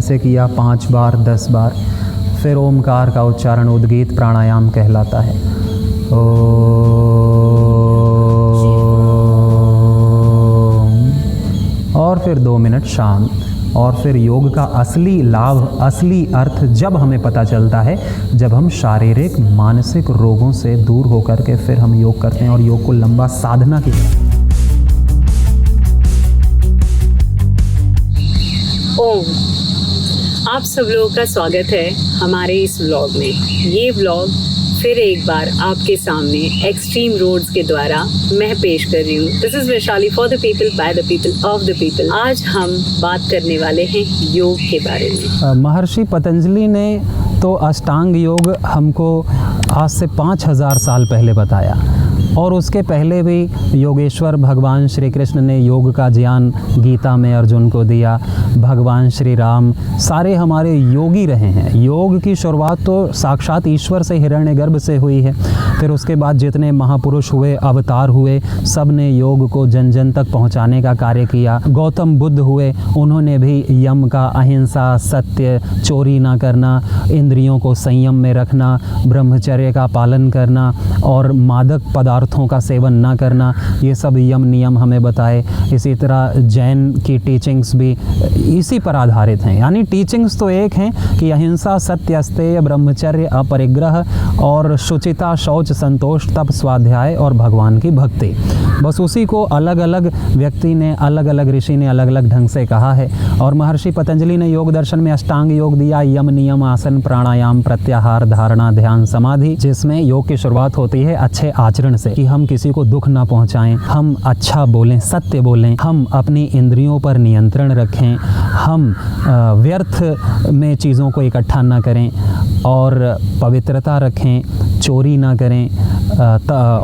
ऐसे किया 5 बार 10 बार। फिर ओमकार का उच्चारण उद्गीत प्राणायाम कहलाता है। और फिर 2 मिनट शांत। और फिर योग का असली लाभ, असली अर्थ जब हमें पता चलता है जब हम शारीरिक मानसिक रोगों से दूर होकर के फिर हम योग करते हैं और योग को लंबा साधना की। ओम, आप सब लोगों का स्वागत है हमारे इस व्लॉग में। ये व्लॉग फिर एक बार आपके सामने एक्सट्रीम रोड्स के द्वारा मैं पेश कर रही हूँ। This is Vaishali, for the people, by the people, of the people. आज हम बात करने वाले हैं योग के बारे में। महर्षि पतंजलि ने तो अष्टांग योग हमको आज से 5000 साल पहले बताया, और उसके पहले भी योगेश्वर भगवान श्री कृष्ण ने योग का ज्ञान गीता में अर्जुन को दिया। भगवान श्री राम सारे हमारे योगी रहे हैं। योग की शुरुआत तो साक्षात ईश्वर से, हिरण्यगर्भ से हुई है। फिर उसके बाद जितने महापुरुष हुए, अवतार हुए, सब ने योग को जन जन तक पहुंचाने का कार्य किया। गौतम बुद्ध हुए, उन्होंने भी यम का, अहिंसा, सत्य, चोरी ना करना, इंद्रियों को संयम में रखना, ब्रह्मचर्य का पालन करना और मादक पदार्थों का सेवन ना करना, ये सब यम नियम हमें बताए। इसी तरह जैन की टीचिंग्स भी इसी पर आधारित हैं। यानी टीचिंग्स तो एक हैं कि अहिंसा, सत्य, अस्तेय, ब्रह्मचर्य, अपरिग्रह और शुचिता, शौच, संतोष, तप, स्वाध्याय और भगवान की भक्ति। बस उसी को अलग अलग व्यक्ति ने, अलग अलग ऋषि ने अलग अलग ढंग से कहा है। और महर्षि पतंजलि ने योग दर्शन में अष्टांग योग दिया, यम नियम, आसन, प्राणायाम, प्रत्याहार, धारणा, ध्यान, समाधि, जिसमें योग की शुरुआत होती है अच्छे आचरण से, कि हम किसी को दुख ना पहुंचाएं, हम अच्छा बोलें, सत्य बोलें, हम अपनी इंद्रियों पर नियंत्रण रखें, हम व्यर्थ में चीज़ों को इकट्ठा ना करें और पवित्रता रखें, चोरी ना करें,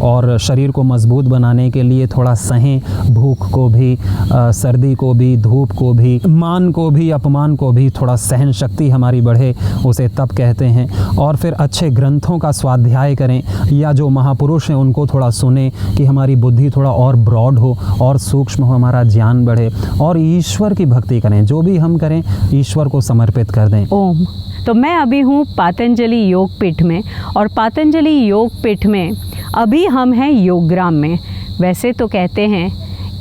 और शरीर को मजबूत बनाने के लिए थोड़ा सहें, भूख को भी, सर्दी को भी, धूप को भी, मान को भी, अपमान को भी, थोड़ा सहन शक्ति हमारी बढ़े, उसे तप कहते हैं। और फिर अच्छे ग्रंथों का स्वाध्याय करें, या जो महापुरुष हैं उनको थोड़ा सुने कि हमारी बुद्धि थोड़ा और ब्रॉड हो और सूक्ष्म हो, हमारा ज्ञान बढ़े, और ईश्वर की भक्ति करें। जो भी हम करें ईश्वर को समर्पित कर दें। ओम। तो मैं अभी हूँ पातंजलि योग पीठ में, और पातंजलि योग पीठ में अभी हम हैं योगग्राम में। वैसे तो कहते हैं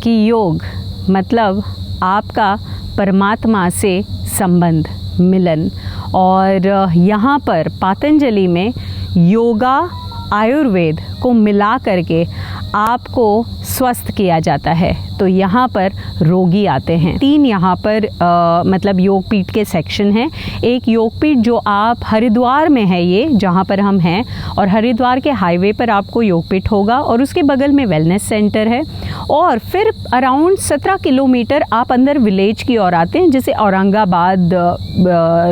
कि योग मतलब आपका परमात्मा से संबंध, मिलन, और यहाँ पर पातंजलि में योगा, आयुर्वेद को मिला करके आपको स्वस्थ किया जाता है। तो यहाँ पर रोगी आते हैं। 3 यहाँ पर मतलब योगपीठ के सेक्शन हैं। एक योगपीठ जो आप हरिद्वार में है, ये जहाँ पर हम हैं, और हरिद्वार के हाईवे पर आपको योगपीठ होगा, और उसके बगल में वेलनेस सेंटर है। और फिर अराउंड 17 किलोमीटर आप अंदर विलेज की ओर आते हैं, जिसे औरंगाबाद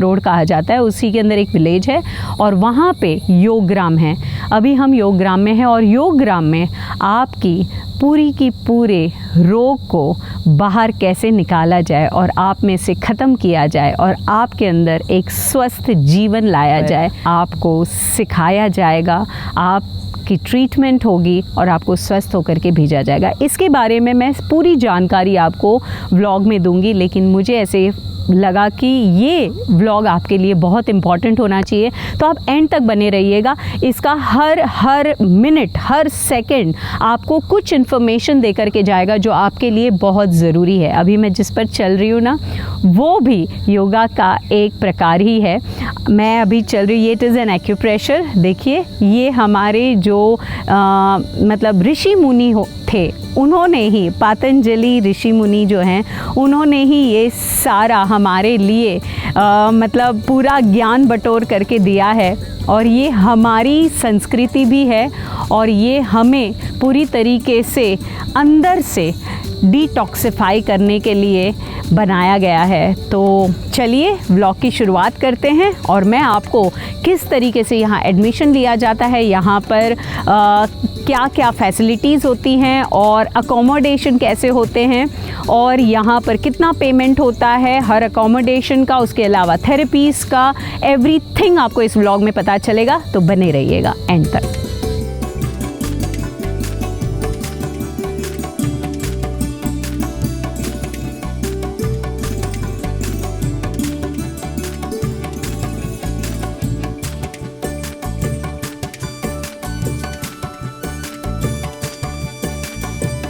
रोड कहा जाता है। उसी के अंदर एक विलेज है और वहाँ पे योगग्राम है। अभी हम योगग्राम में हैं, और योगग्राम में आपकी पूरी की पूरे रोग को बाहर कैसे निकाला जाए और आप में से ख़त्म किया जाए और आपके अंदर एक स्वस्थ जीवन लाया जाए, आपको सिखाया जाएगा, आपकी ट्रीटमेंट होगी और आपको स्वस्थ होकर के भेजा जाएगा। इसके बारे में मैं पूरी जानकारी आपको व्लॉग में दूंगी, लेकिन मुझे ऐसे लगा कि ये व्लॉग आपके लिए बहुत इम्पॉर्टेंट होना चाहिए, तो आप एंड तक बने रहिएगा। इसका हर मिनट, हर सेकंड आपको कुछ इन्फॉर्मेशन दे करके जाएगा जो आपके लिए बहुत ज़रूरी है। अभी मैं जिस पर चल रही हूँ ना, वो भी योगा का एक प्रकार ही है। मैं अभी चल रही, ये इट इज़ एन एक्यूप्रेशर। देखिए, ये हमारे जो मतलब ऋषि मुनि थे, उन्होंने ही, पातंजलि ऋषि मुनि जो हैं, उन्होंने ही ये सारा हमारे लिए मतलब पूरा ज्ञान बटोर करके दिया है। और ये हमारी संस्कृति भी है, और ये हमें पूरी तरीके से अंदर से डिटॉक्सिफाई करने के लिए बनाया गया है। तो चलिए व्लॉग की शुरुआत करते हैं, और मैं आपको किस तरीके से यहाँ एडमिशन लिया जाता है, यहाँ पर क्या क्या फैसिलिटीज़ होती हैं, और अकोमोडेशन कैसे होते हैं, और यहाँ पर कितना पेमेंट होता है हर अकोमोडेशन का, उसके अलावा थेरेपीज़ का, एवरीथिंग आपको इस व्लॉग में पता चलेगा। तो बने रहिएगा एंड तक।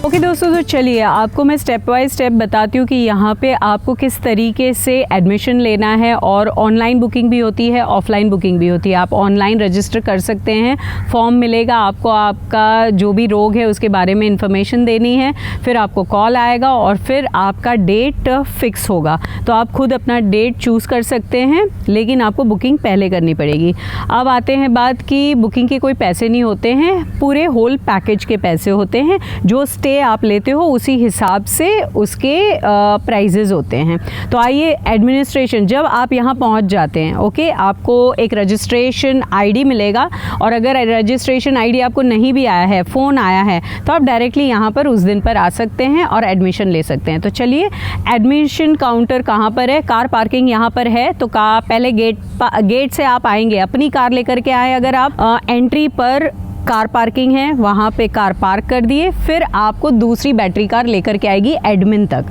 ओके दोस्तों, तो चलिए आपको मैं स्टेप बाय स्टेप बताती हूँ कि यहाँ पे आपको किस तरीके से एडमिशन लेना है। और ऑनलाइन बुकिंग भी होती है, ऑफलाइन बुकिंग भी होती है। आप ऑनलाइन रजिस्टर कर सकते हैं, फॉर्म मिलेगा आपको, आपका जो भी रोग है उसके बारे में इंफॉर्मेशन देनी है, फिर आपको कॉल आएगा और फिर आपका डेट फिक्स होगा। तो आप खुद अपना डेट चूज़ कर सकते हैं, लेकिन आपको बुकिंग पहले करनी पड़ेगी। अब आते हैं बात कि बुकिंग के कोई पैसे नहीं होते हैं, पूरे होल पैकेज के पैसे होते हैं। जो स्टे आप लेते हो उसी हिसाब से उसके प्राइजेज होते हैं। तो आइए, एडमिनिस्ट्रेशन, जब आप यहाँ पहुँच जाते हैं, ओके, आपको एक रजिस्ट्रेशन आईडी मिलेगा। और अगर रजिस्ट्रेशन आईडी आपको नहीं भी आया है, फ़ोन आया है, तो आप डायरेक्टली यहाँ पर उस दिन पर आ सकते हैं और एडमिशन ले सकते हैं। तो चलिए, एडमिशन काउंटर कहाँ पर है? कार पार्किंग यहाँ पर है। तो पहले गेट से आप आएंगे, अपनी कार लेकर के आए। अगर आप एंट्री पर कार पार्किंग है, वहाँ पे कार पार्क कर दिए, फिर आपको दूसरी बैटरी कार लेकर के आएगी एडमिन तक।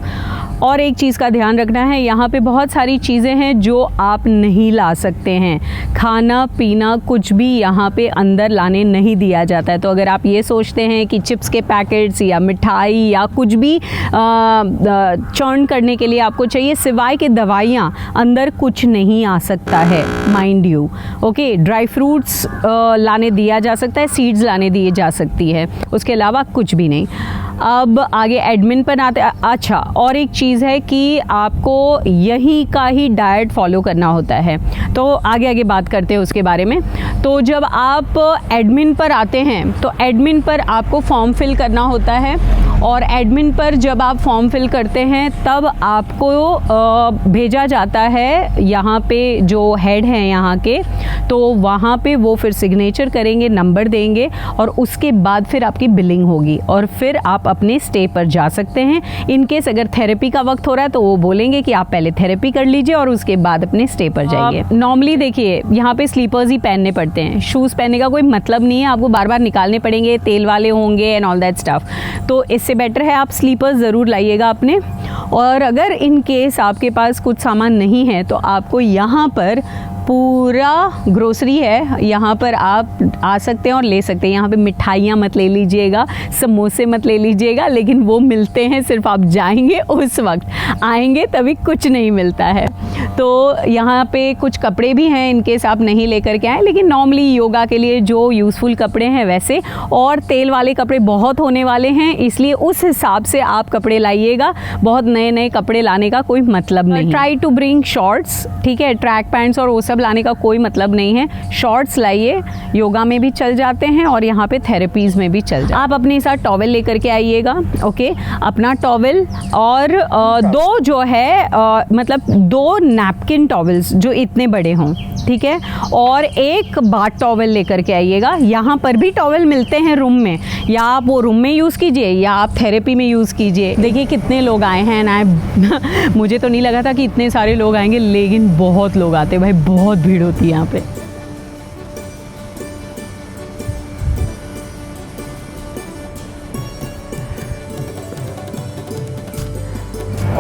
और एक चीज़ का ध्यान रखना है, यहाँ पे बहुत सारी चीज़ें हैं जो आप नहीं ला सकते हैं। खाना पीना कुछ भी यहाँ पे अंदर लाने नहीं दिया जाता है। तो अगर आप ये सोचते हैं कि चिप्स के पैकेट्स या मिठाई या कुछ भी चर्न करने के लिए आपको चाहिए, सिवाय के दवाइयाँ, अंदर कुछ नहीं आ सकता है, mind you. Okay, dry fruits लाने दिया जा सकता है, सीड्स लाने दिए जा सकती है, उसके अलावा कुछ भी नहीं। अब आगे एडमिन पर आते। अच्छा, और एक चीज़ है कि आपको यहीं का ही डाइट फॉलो करना होता है। तो आगे आगे बात करते हैं उसके बारे में। तो जब आप एडमिन पर आते हैं तो एडमिन पर आपको फॉर्म फिल करना होता है। और एडमिन पर जब आप फॉर्म फिल करते हैं तब आपको भेजा जाता है यहाँ पे जो हेड हैं यहाँ के, तो वहाँ पे वो फिर सिग्नेचर करेंगे, नंबर देंगे और उसके बाद फिर आपकी बिलिंग होगी और फिर आप अपने स्टे पर जा सकते हैं। इन केस अगर थेरेपी का वक्त हो रहा है तो वो बोलेंगे कि आप पहले थेरेपी कर लीजिए और उसके बाद अपने स्टे पर जाइए। नॉर्मली देखिए, यहाँ पे स्लीपर्स ही पहनने पड़ते हैं, शूज़ पहनने का कोई मतलब नहीं है, आपको बार बार निकालने पड़ेंगे, तेल वाले होंगे एंड ऑल दैट स्टफ। तो इससे बेटर है आप स्लीपर्स ज़रूर लाइएगा अपने। और अगर इन केस आपके पास कुछ सामान नहीं है तो आपको यहाँ पर पूरा ग्रोसरी है, यहाँ पर आप आ सकते हैं और ले सकते हैं। यहाँ पे मिठाइयाँ मत ले लीजिएगा, समोसे मत ले लीजिएगा, लेकिन वो मिलते हैं, सिर्फ आप जाएंगे उस वक्त, आएंगे तभी कुछ नहीं मिलता है। तो यहाँ पे कुछ कपड़े भी हैं इन केस आप नहीं लेकर के आए, लेकिन नॉर्मली योगा के लिए जो यूज़फुल कपड़े हैं वैसे, और तेल वाले कपड़े बहुत होने वाले हैं, इसलिए उस हिसाब से आप कपड़े लाइएगा। बहुत नए नए कपड़े लाने का कोई मतलब नहीं। ट्राई टू ब्रिंग शॉर्ट्स, ठीक है, ट्रैक पैंट्स और वो सब लाने का कोई मतलब नहीं है। शॉर्ट्स लाइए, योगा में भी चल जाते हैं और यहाँ पे थेरेपीज़ में भी चल जाते हैं। आप अपने साथ टॉवल लेकर के आइएगा, ओके, अपना टॉवल और दो जो है मतलब 2 नैपकिन टॉवल्स जो इतने बड़े हों, ठीक है, और एक बाथ टॉवल लेकर के आइएगा। यहाँ पर भी टॉवल मिलते हैं रूम में, या आप वो रूम में यूज़ कीजिए या आप थेरेपी में यूज़ कीजिए। देखिए कितने लोग आए हैं ना, मुझे तो नहीं लगा था कि इतने सारे लोग आएंगे, लेकिन बहुत लोग आते हैं भाई, बहुत भीड़ होती है यहाँ पे।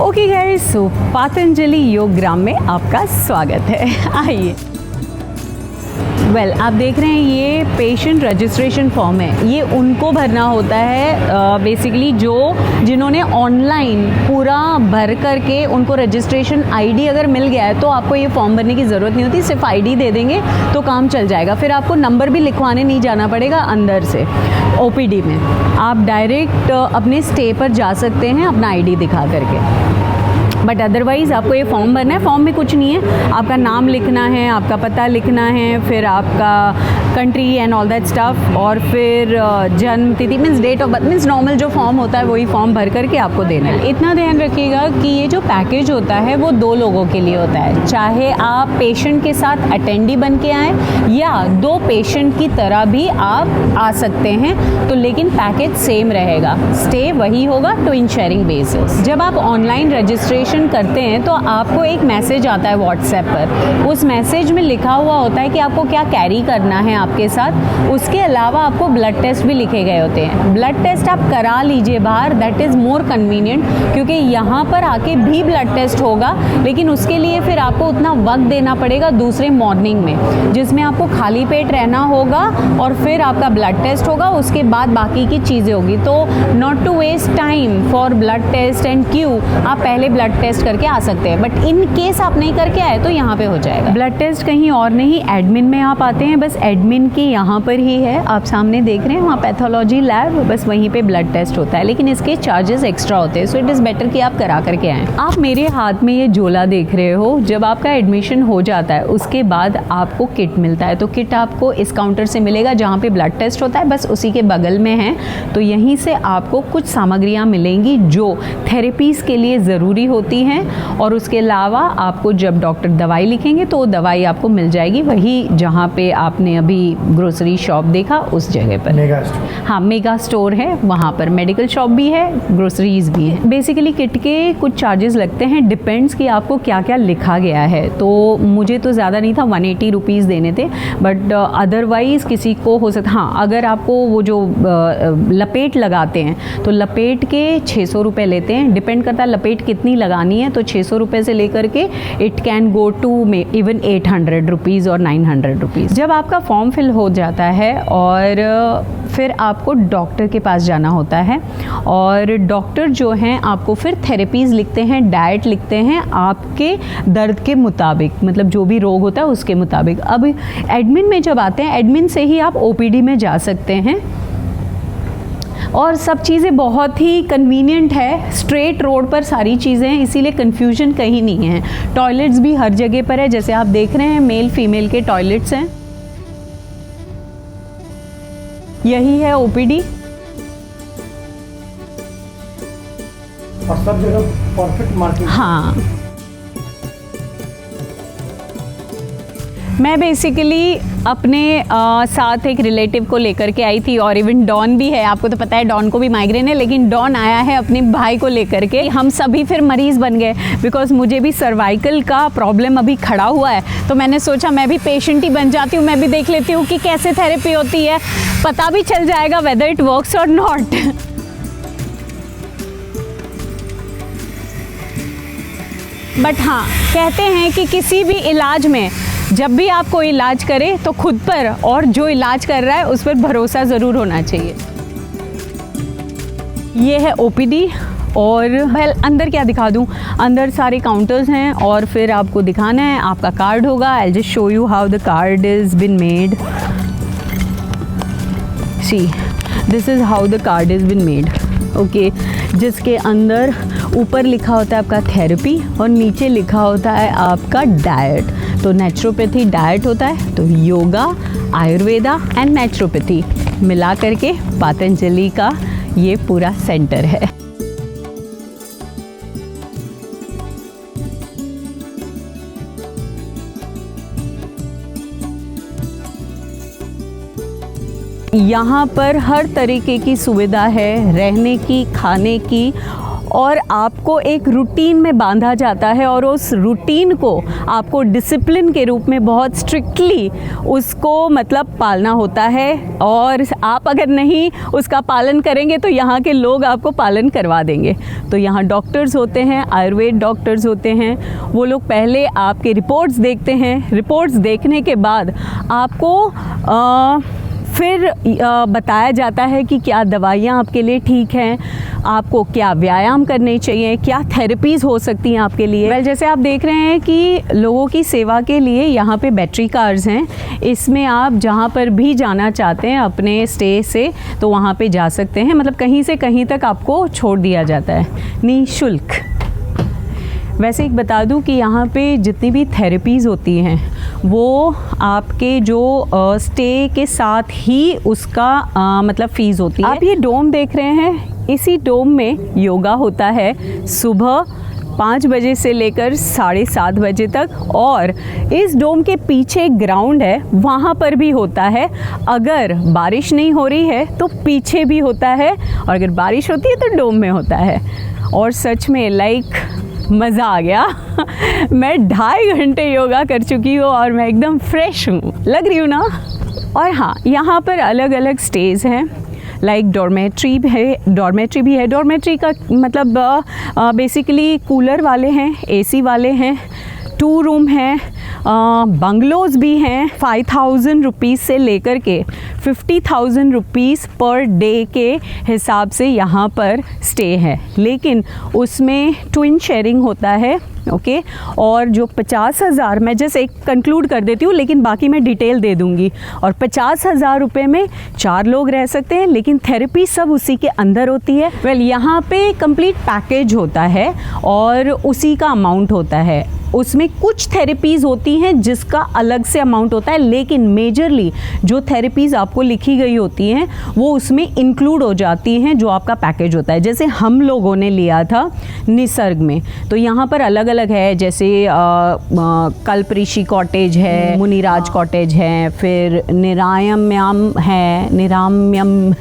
ओके गाइस, सो पतंजलि योग ग्राम में आपका स्वागत है। आइए। आप देख रहे हैं ये पेशेंट रजिस्ट्रेशन फॉर्म है, ये उनको भरना होता है बेसिकली जिन्होंने ऑनलाइन पूरा भर करके, उनको रजिस्ट्रेशन आईडी अगर मिल गया है तो आपको ये फॉर्म भरने की ज़रूरत नहीं होती, सिर्फ आईडी दे देंगे तो काम चल जाएगा। फिर आपको नंबर भी लिखवाने नहीं जाना पड़ेगा अंदर से ओपीडी में, आप डायरेक्ट अपने स्टे पर जा सकते हैं अपना आईडी दिखा करके। बट अदरवाइज़ आपको ये फॉर्म भरना है। फॉर्म में कुछ नहीं है, आपका नाम लिखना है, आपका पता लिखना है, फिर आपका country and all that stuff, और फिर जन्म तिथि means date of birth, means normal जो फॉर्म होता है वही फॉर्म भर करके आपको देना है। इतना ध्यान रखिएगा कि ये जो पैकेज होता है वो 2 लोगों के लिए होता है, चाहे आप पेशेंट के साथ अटेंडी बन के आएँ या 2 पेशेंट की तरह भी आप आ सकते हैं, तो लेकिन पैकेज सेम रहेगा, स्टे वही होगा, ट्विन शेयरिंग बेसिस। जब आप ऑनलाइन रजिस्ट्रेशन रजिस्ट्रेशन करते हैं तो आपको एक मैसेज आता है व्हाट्सएप पर। उस मैसेज में लिखा हुआ होता है कि आपको क्या कैरी करना है आपके साथ। उसके अलावा आपको ब्लड टेस्ट भी लिखे गए होते हैं। ब्लड टेस्ट आप करा लीजिए बाहर, दैट इज़ मोर कन्वीनियंट, क्योंकि यहाँ पर आके भी ब्लड टेस्ट होगा, लेकिन उसके लिए फिर आपको उतना वक्त देना पड़ेगा दूसरे मॉर्निंग में, जिसमें आपको खाली पेट रहना होगा और फिर आपका ब्लड टेस्ट होगा, उसके बाद बाकी की चीज़ें होगी। तो not to waste time for blood test and queue, आप पहले ब्लड टेस्ट करके आ सकते हैं, बट इन केस आप नहीं करके आए तो यहाँ पे हो जाएगा। ब्लड टेस्ट कहीं और नहीं, एडमिन में आप आते हैं, बस एडमिन की यहाँ पर ही है, आप सामने देख रहे हैं वहाँ पैथोलॉजी लैब, बस वहीं पे ब्लड टेस्ट होता है, लेकिन इसके चार्जेस एक्स्ट्रा होते हैं। सो इट इज़ बेटर कि आप करा करके आएँ। आप मेरे हाथ में ये झोला देख रहे हो, जब आपका एडमिशन हो जाता है उसके बाद आपको किट मिलता है। तो किट आपको इस काउंटर से मिलेगा जहाँ पे ब्लड टेस्ट होता है, बस उसी के बगल में है। तो यहीं से आपको कुछ सामग्रियाँ मिलेंगी जो थेरेपीज़ के लिए ज़रूरी होती हैं, और उसके अलावा आपको जब डॉक्टर दवाई लिखेंगे तो वो दवाई आपको मिल जाएगी वही जहाँ पे आपने अभी ग्रोसरी शॉप देखा उस जगह पर। Mega store. हाँ, मेगा स्टोर है, वहाँ पर मेडिकल शॉप भी है, ग्रोसरीज भी है। बेसिकली किट के कुछ चार्जेस लगते हैं, डिपेंड्स कि आपको क्या क्या लिखा गया है। तो मुझे तो ज़्यादा नहीं था, 180 रुपीज़ देने थे, बट अदरवाइज़ किसी को हो सकता, हाँ अगर आपको वो जो लपेट लगाते हैं तो लपेट के 600 रुपये लेते हैं। डिपेंड करता है लपेट कितनी लगानी है, तो 600 रुपये से लेकर के इट कैन गो टू में इवन 800 रुपीज़ और 900 रुपीज़। जब आपका फॉर्म फिल हो जाता है और फिर आपको डॉक्टर के पास जाना होता है, और डॉक्टर जो हैं आपको फिर थेरेपीज़ लिखते हैं, डाइट लिखते हैं आपके दर्द के मुताबिक, मतलब जो भी रोग होता है उसके मुताबिक। अब एडमिन में जब आते हैं, एडमिन से ही आप ओपीडी में जा सकते हैं, और सब चीज़ें बहुत ही कन्वीनियंट है, स्ट्रेट रोड पर सारी चीज़ें हैं, इसीलिए कन्फ्यूजन कहीं नहीं है। टॉयलेट्स भी हर जगह पर है, जैसे आप देख रहे हैं मेल फीमेल के टॉयलेट्स हैं। यही है ओपीडी। और सब जगह परफेक्ट मार्किंग। हाँ, मैं बेसिकली अपने साथ एक रिलेटिव को लेकर के आई थी, और इवन डॉन भी है। आपको तो पता है डॉन को भी माइग्रेन है, लेकिन डॉन आया है अपने भाई को लेकर के। हम सभी फिर मरीज़ बन गए, बिकॉज मुझे भी सर्वाइकल का प्रॉब्लम अभी खड़ा हुआ है। तो मैंने सोचा मैं भी पेशेंट ही बन जाती हूँ, मैं भी देख लेती हूँ कि कैसे थेरेपी होती है, पता भी चल जाएगा वेदर इट वर्क्स और नॉट। बट हाँ, कहते हैं कि किसी भी इलाज में जब भी आप कोई इलाज करें तो खुद पर और जो इलाज कर रहा है उस पर भरोसा ज़रूर होना चाहिए। ये है ओपीडी, और अंदर क्या दिखा दूँ, अंदर सारे काउंटर्स हैं, और फिर आपको दिखाना है, आपका कार्ड होगा। I just show you how the card is been made. See, this is how the card is been made, okay. जिसके अंदर ऊपर लिखा होता है आपका थेरेपी और नीचे लिखा होता है आपका डाइट। तो नेचुरोपैथी डाइट होता है, तो योगा, आयुर्वेदा एंड नेचुरोपैथी मिला करके पातंजलि का ये पूरा सेंटर है। यहाँ पर हर तरीके की सुविधा है, रहने की, खाने की, और आपको एक रूटीन में बांधा जाता है, और उस रूटीन को आपको डिसिप्लिन के रूप में बहुत स्ट्रिक्टली उसको मतलब पालना होता है। और आप अगर नहीं उसका पालन करेंगे तो यहाँ के लोग आपको पालन करवा देंगे। तो यहाँ डॉक्टर्स होते हैं, आयुर्वेद डॉक्टर्स होते हैं, वो लोग पहले आपके रिपोर्ट्स देखते हैं। रिपोर्ट्स देखने के बाद आपको फिर बताया जाता है कि क्या दवाइयाँ आपके लिए ठीक हैं, आपको क्या व्यायाम करने चाहिए, क्या थेरेपीज़ हो सकती हैं आपके लिए। जैसे आप देख रहे हैं कि लोगों की सेवा के लिए यहाँ पे बैटरी कार्स हैं। इसमें आप जहाँ पर भी जाना चाहते हैं अपने स्टे से तो वहाँ पे जा सकते हैं, मतलब कहीं से कहीं तक आपको छोड़ दिया जाता है निःशुल्क। वैसे एक बता दूं कि यहाँ पे जितनी भी थेरेपीज़ होती हैं वो आपके जो स्टे के साथ ही उसका मतलब फ़ीस होती है। आप ये डोम देख रहे हैं, इसी डोम में योगा होता है सुबह 5 बजे से लेकर 7:30 बजे तक, और इस डोम के पीछे एक ग्राउंड है, वहाँ पर भी होता है। अगर बारिश नहीं हो रही है तो पीछे भी होता है, और अगर बारिश होती है तो डोम में होता है। और सच में लाइक मज़ा आ गया। मैं 2.5 घंटे योगा कर चुकी हूँ और मैं एकदम फ्रेश हूँ, लग रही हूँ ना। और हाँ, यहाँ पर अलग अलग स्टेज हैं, लाइक डॉर्मेट्री भी है। डॉर्मेट्री का मतलब बेसिकली कूलर वाले हैं, एसी वाले हैं, 2 रूम हैं, बंगलोज भी हैं। 5,000 रुपीज़ से लेकर के 50,000 रुपीज़ पर डे के हिसाब से यहाँ पर स्टे है, लेकिन उसमें ट्विन शेयरिंग होता है। ओके और जो 50,000, मैं जस्ट एक कंक्लूड कर देती हूँ, लेकिन बाकी मैं डिटेल दे दूँगी। और 50,000 रुपये में 4 लोग रह सकते हैं, लेकिन थेरेपी सब उसी के अंदर होती है। यहाँ पे कंप्लीट पैकेज होता है और उसी का अमाउंट होता है। उसमें कुछ थेरेपीज़ होती हैं जिसका अलग से अमाउंट होता है, लेकिन मेजरली जो थेरेपीज़ आपको लिखी गई होती हैं वो उसमें इंक्लूड हो जाती हैं, जो आपका पैकेज होता है। जैसे हम लोगों ने लिया था निसर्ग में, तो यहाँ पर अलग अलग है, जैसे कल्प ऋषि कॉटेज है, मुनिराज कॉटेज है, फिर निरामयम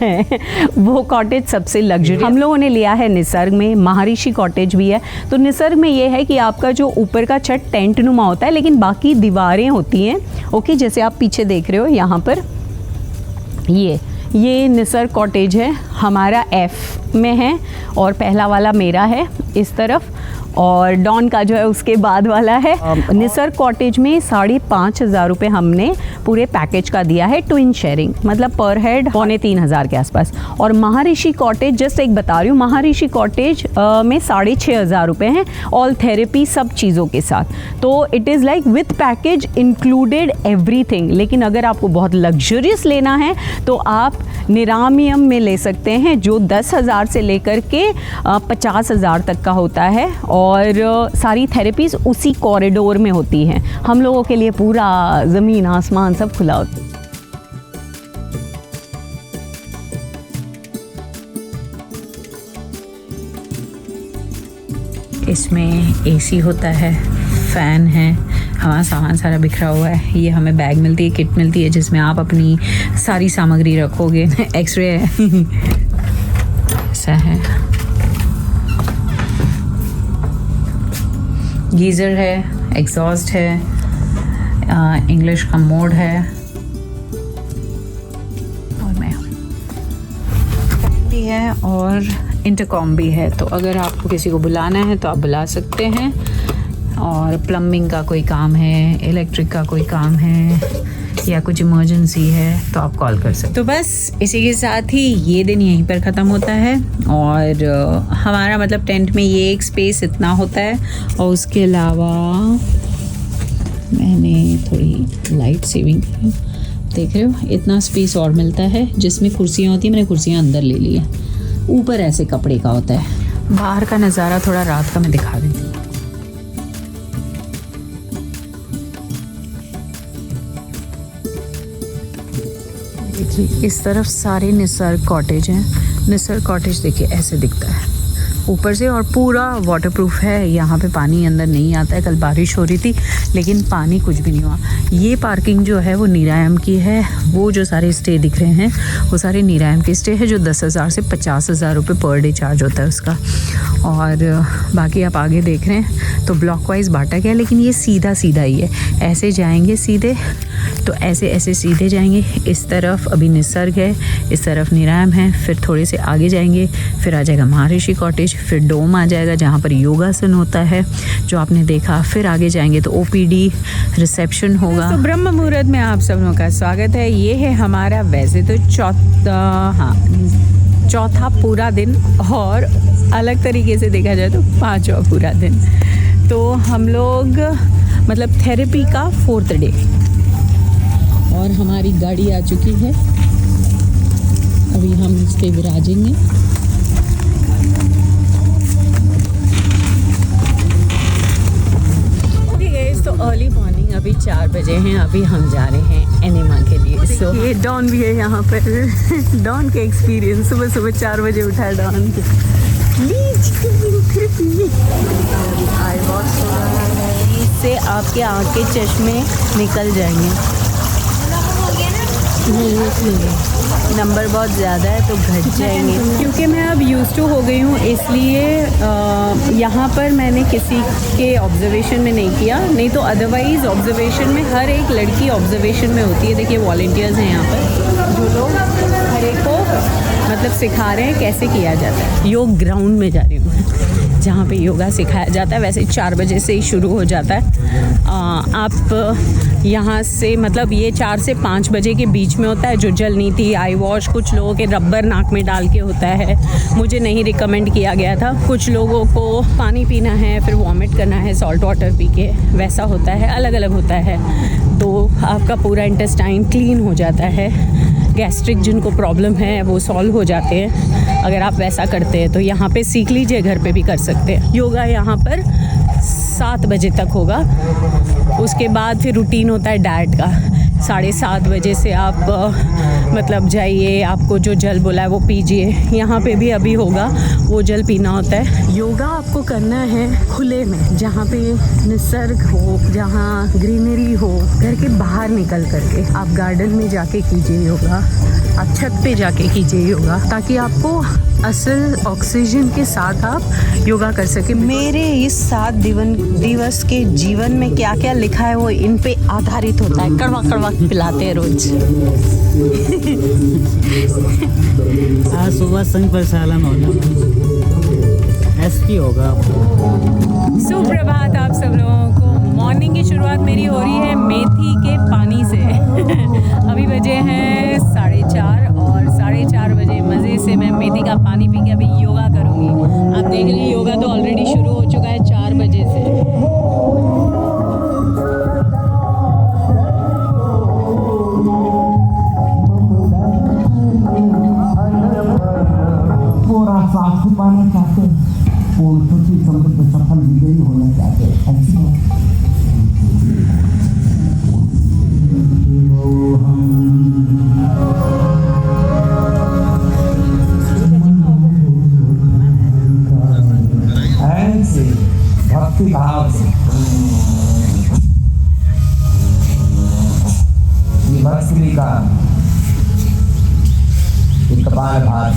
है वो कॉटेज सबसे लग्जरी। हम लोगों ने लिया है निसर्ग में। महर्षि कॉटेज भी है। तो निसर्ग में ये है कि आपका जो ऊपर का छत टेंट नुमा होता है, लेकिन बाकी दीवारें होती हैं। ओके, जैसे आप पीछे देख रहे हो यहाँ पर, ये निसर्ग कॉटेज है, हमारा F में है और पहला वाला मेरा है इस तरफ, और डॉन का जो है उसके बाद वाला है। निसर्ग कॉटेज में 5,500 रुपये हमने पूरे पैकेज का दिया है, ट्विन शेयरिंग, मतलब पर हेड 3,500 के आसपास। और महर्षि कॉटेज, जस्ट एक बता रही हूँ, महर्षि कॉटेज में 6,500 रुपये हैं, ऑल थेरेपी सब चीज़ों के साथ। तो it is like with package included everything. लेकिन अगर आपको बहुत लग्जरियस लेना है तो आप निरामयम में ले सकते हैं, जो 10,000 से लेकर के 50,000 तक का होता है, और सारी थेरेपीज़ उसी कॉरिडोर में होती हैं। हम लोगों के लिए पूरा ज़मीन आसमान सब खुला होता है। इसमें एसी होता है, फ़ैन है, हमारा सामान सारा बिखरा हुआ है। ये हमें बैग मिलती है, किट मिलती है, जिसमें आप अपनी सारी सामग्री रखोगे। एक्सरे है ऐसा है, गीज़र है, एग्जॉस्ट है, इंग्लिश का मोड है, और मैं भी है और इंटरकॉम भी है। तो अगर आपको किसी को बुलाना है तो आप बुला सकते हैं। और प्लम्बिंग का कोई काम है, इलेक्ट्रिक का कोई काम है, या कुछ इमरजेंसी है तो आप कॉल कर सकते। तो बस इसी के साथ ही ये दिन यहीं पर ख़त्म होता है। और हमारा मतलब टेंट में ये एक स्पेस इतना होता है, और उसके अलावा मैंने थोड़ी लाइट सेविंग की, देख रहे हो, इतना स्पेस और मिलता है, जिसमें कुर्सियाँ होती हैं। मैंने कुर्सियाँ अंदर ले ली है, ऊपर ऐसे कपड़े का होता है। बाहर का नज़ारा थोड़ा रात का मैं दिखा देती हूँ। इस तरफ सारे निसर्ग कॉटेज हैं। निसर्ग कॉटेज देखिए ऐसे दिखता है ऊपर से, और पूरा वाटरप्रूफ है। यहाँ पे पानी अंदर नहीं आता है। कल बारिश हो रही थी लेकिन पानी कुछ भी नहीं हुआ। ये पार्किंग जो है वो नीरायम की है। वो जो सारे स्टे दिख रहे हैं वो सारे नीरायम के स्टे है, जो 10,000 से 50,000 रुपये पर डे चार्ज होता है उसका। और बाकी आप आगे देख रहे हैं तो ब्लॉक वाइज बांटा गया, लेकिन ये सीधा सीधा ही है। ऐसे जाएंगे सीधे तो ऐसे सीधे जाएंगे। इस तरफ अभी निसर्ग है, इस तरफ नीरायम है, फिर थोड़े से आगे जाएंगे, फिर आ जाएगा महर्षि कॉटेज, फिर डोम आ जाएगा जहाँ पर योगासन होता है जो आपने देखा। फिर आगे जाएंगे तो OPD रिसेप्शन होगा। तो ब्रह्म मुहूर्त में आप सब लोगों का स्वागत है। ये है हमारा वैसे तो चौथा पूरा दिन, और अलग तरीके से देखा जाए तो 5वां पूरा दिन। तो हम लोग मतलब थेरेपी का 4th डे, और हमारी गाड़ी आ चुकी है। अभी हम इस पे विराजेंगे। तो अर्ली मॉर्निंग, अभी 4 बजे हैं। अभी हम जा रहे हैं एनिमा के लिए। सो ये डॉन भी है यहाँ पर। डॉन के एक्सपीरियंस, सुबह 4 बजे उठा है डॉन। इससे आपके आँख के चश्मे निकल जाएंगे। नंबर बहुत ज़्यादा है तो घट जाएंगे। क्योंकि मैं अब यूज़ टू हो गई हूँ, इसलिए यहाँ पर मैंने किसी के ऑब्जर्वेशन में नहीं किया, नहीं तो अदरवाइज़ ऑब्जर्वेशन में हर एक लड़की ऑब्जर्वेशन में होती है। देखिए वॉलंटियर्स हैं यहाँ पर जो लोग हर एक को मतलब सिखा रहे हैं कैसे किया जाता है। योग ग्राउंड में जा रही हूँ जहाँ पे योगा सिखाया जाता है। वैसे 4 बजे से ही शुरू हो जाता है। आप यहाँ से मतलब ये 4 से 5 बजे के बीच में होता है। जो जल नीति, आई वॉश, कुछ लोगों के रबर नाक में डाल के होता है, मुझे नहीं रिकमेंड किया गया था। कुछ लोगों को पानी पीना है फिर वॉमिट करना है सॉल्ट वाटर पी के, वैसा होता है, अलग अलग होता है। तो आपका पूरा इंटेस्टाइन क्लीन हो जाता है। गैस्ट्रिक जिनको प्रॉब्लम है वो सॉल्व हो जाते हैं अगर आप वैसा करते हैं। तो यहाँ पे सीख लीजिए, घर पे भी कर सकते हैं। योगा यहाँ पर 7 बजे तक होगा। उसके बाद फिर रूटीन होता है डाइट का। 7:30 बजे से आप मतलब जाइए, आपको जो जल बोला है वो पीजिए। यहाँ पे भी अभी होगा, वो जल पीना होता है। योगा आपको करना है खुले में, जहाँ पे निसर्ग हो, जहाँ ग्रीनरी हो। घर के बाहर निकल करके आप गार्डन में जाके कीजिए योगा, आप छत पे जाके कीजिए योगा, ताकि आपको असल ऑक्सीजन के साथ आप योगा कर सके। मेरे इस 7 दिवस के जीवन में क्या क्या लिखा है वो इन पे आधारित होता है। कड़वा कड़वा पिलाते हैं रोज। आज सुबह संघ प्रचालन होगा, एसपी होगा। सुप्रभात आप सब लोगों को। मॉर्निंग की शुरुआत मेरी हो रही है मेथी के पानी से। अभी बजे हैं 4:30 और 4:30 बजे मज़े से मैं मेथी का पानी पी के अभी योगा करूँगी। आप देख लीजिए योगा तो ऑलरेडी शुरू हो चुका है 4 बजे से। साक्षी पाना चाहते हैं और सोची समृद्ध सफल विजयी होना चाहते हैं। ऐसे भक्ति भाव से भक्ति का कपाल भार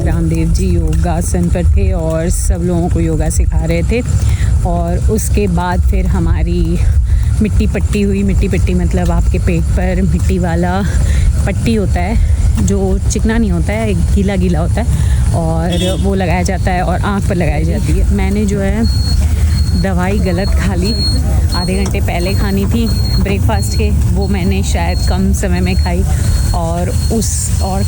रामदेव जी योगासन पर थे और सब लोगों को योगा सिखा रहे थे। और उसके बाद फिर हमारी मिट्टी पट्टी हुई। मिट्टी पट्टी मतलब आपके पेट पर मिट्टी वाला पट्टी होता है जो चिकना नहीं होता है, गीला गीला होता है, और वो लगाया जाता है और आँख पर लगाई जाती है। मैंने जो है दवाई गलत खा ली, आधे घंटे पहले खानी थी ब्रेकफास्ट के, वो मैंने शायद कम समय में खाई। और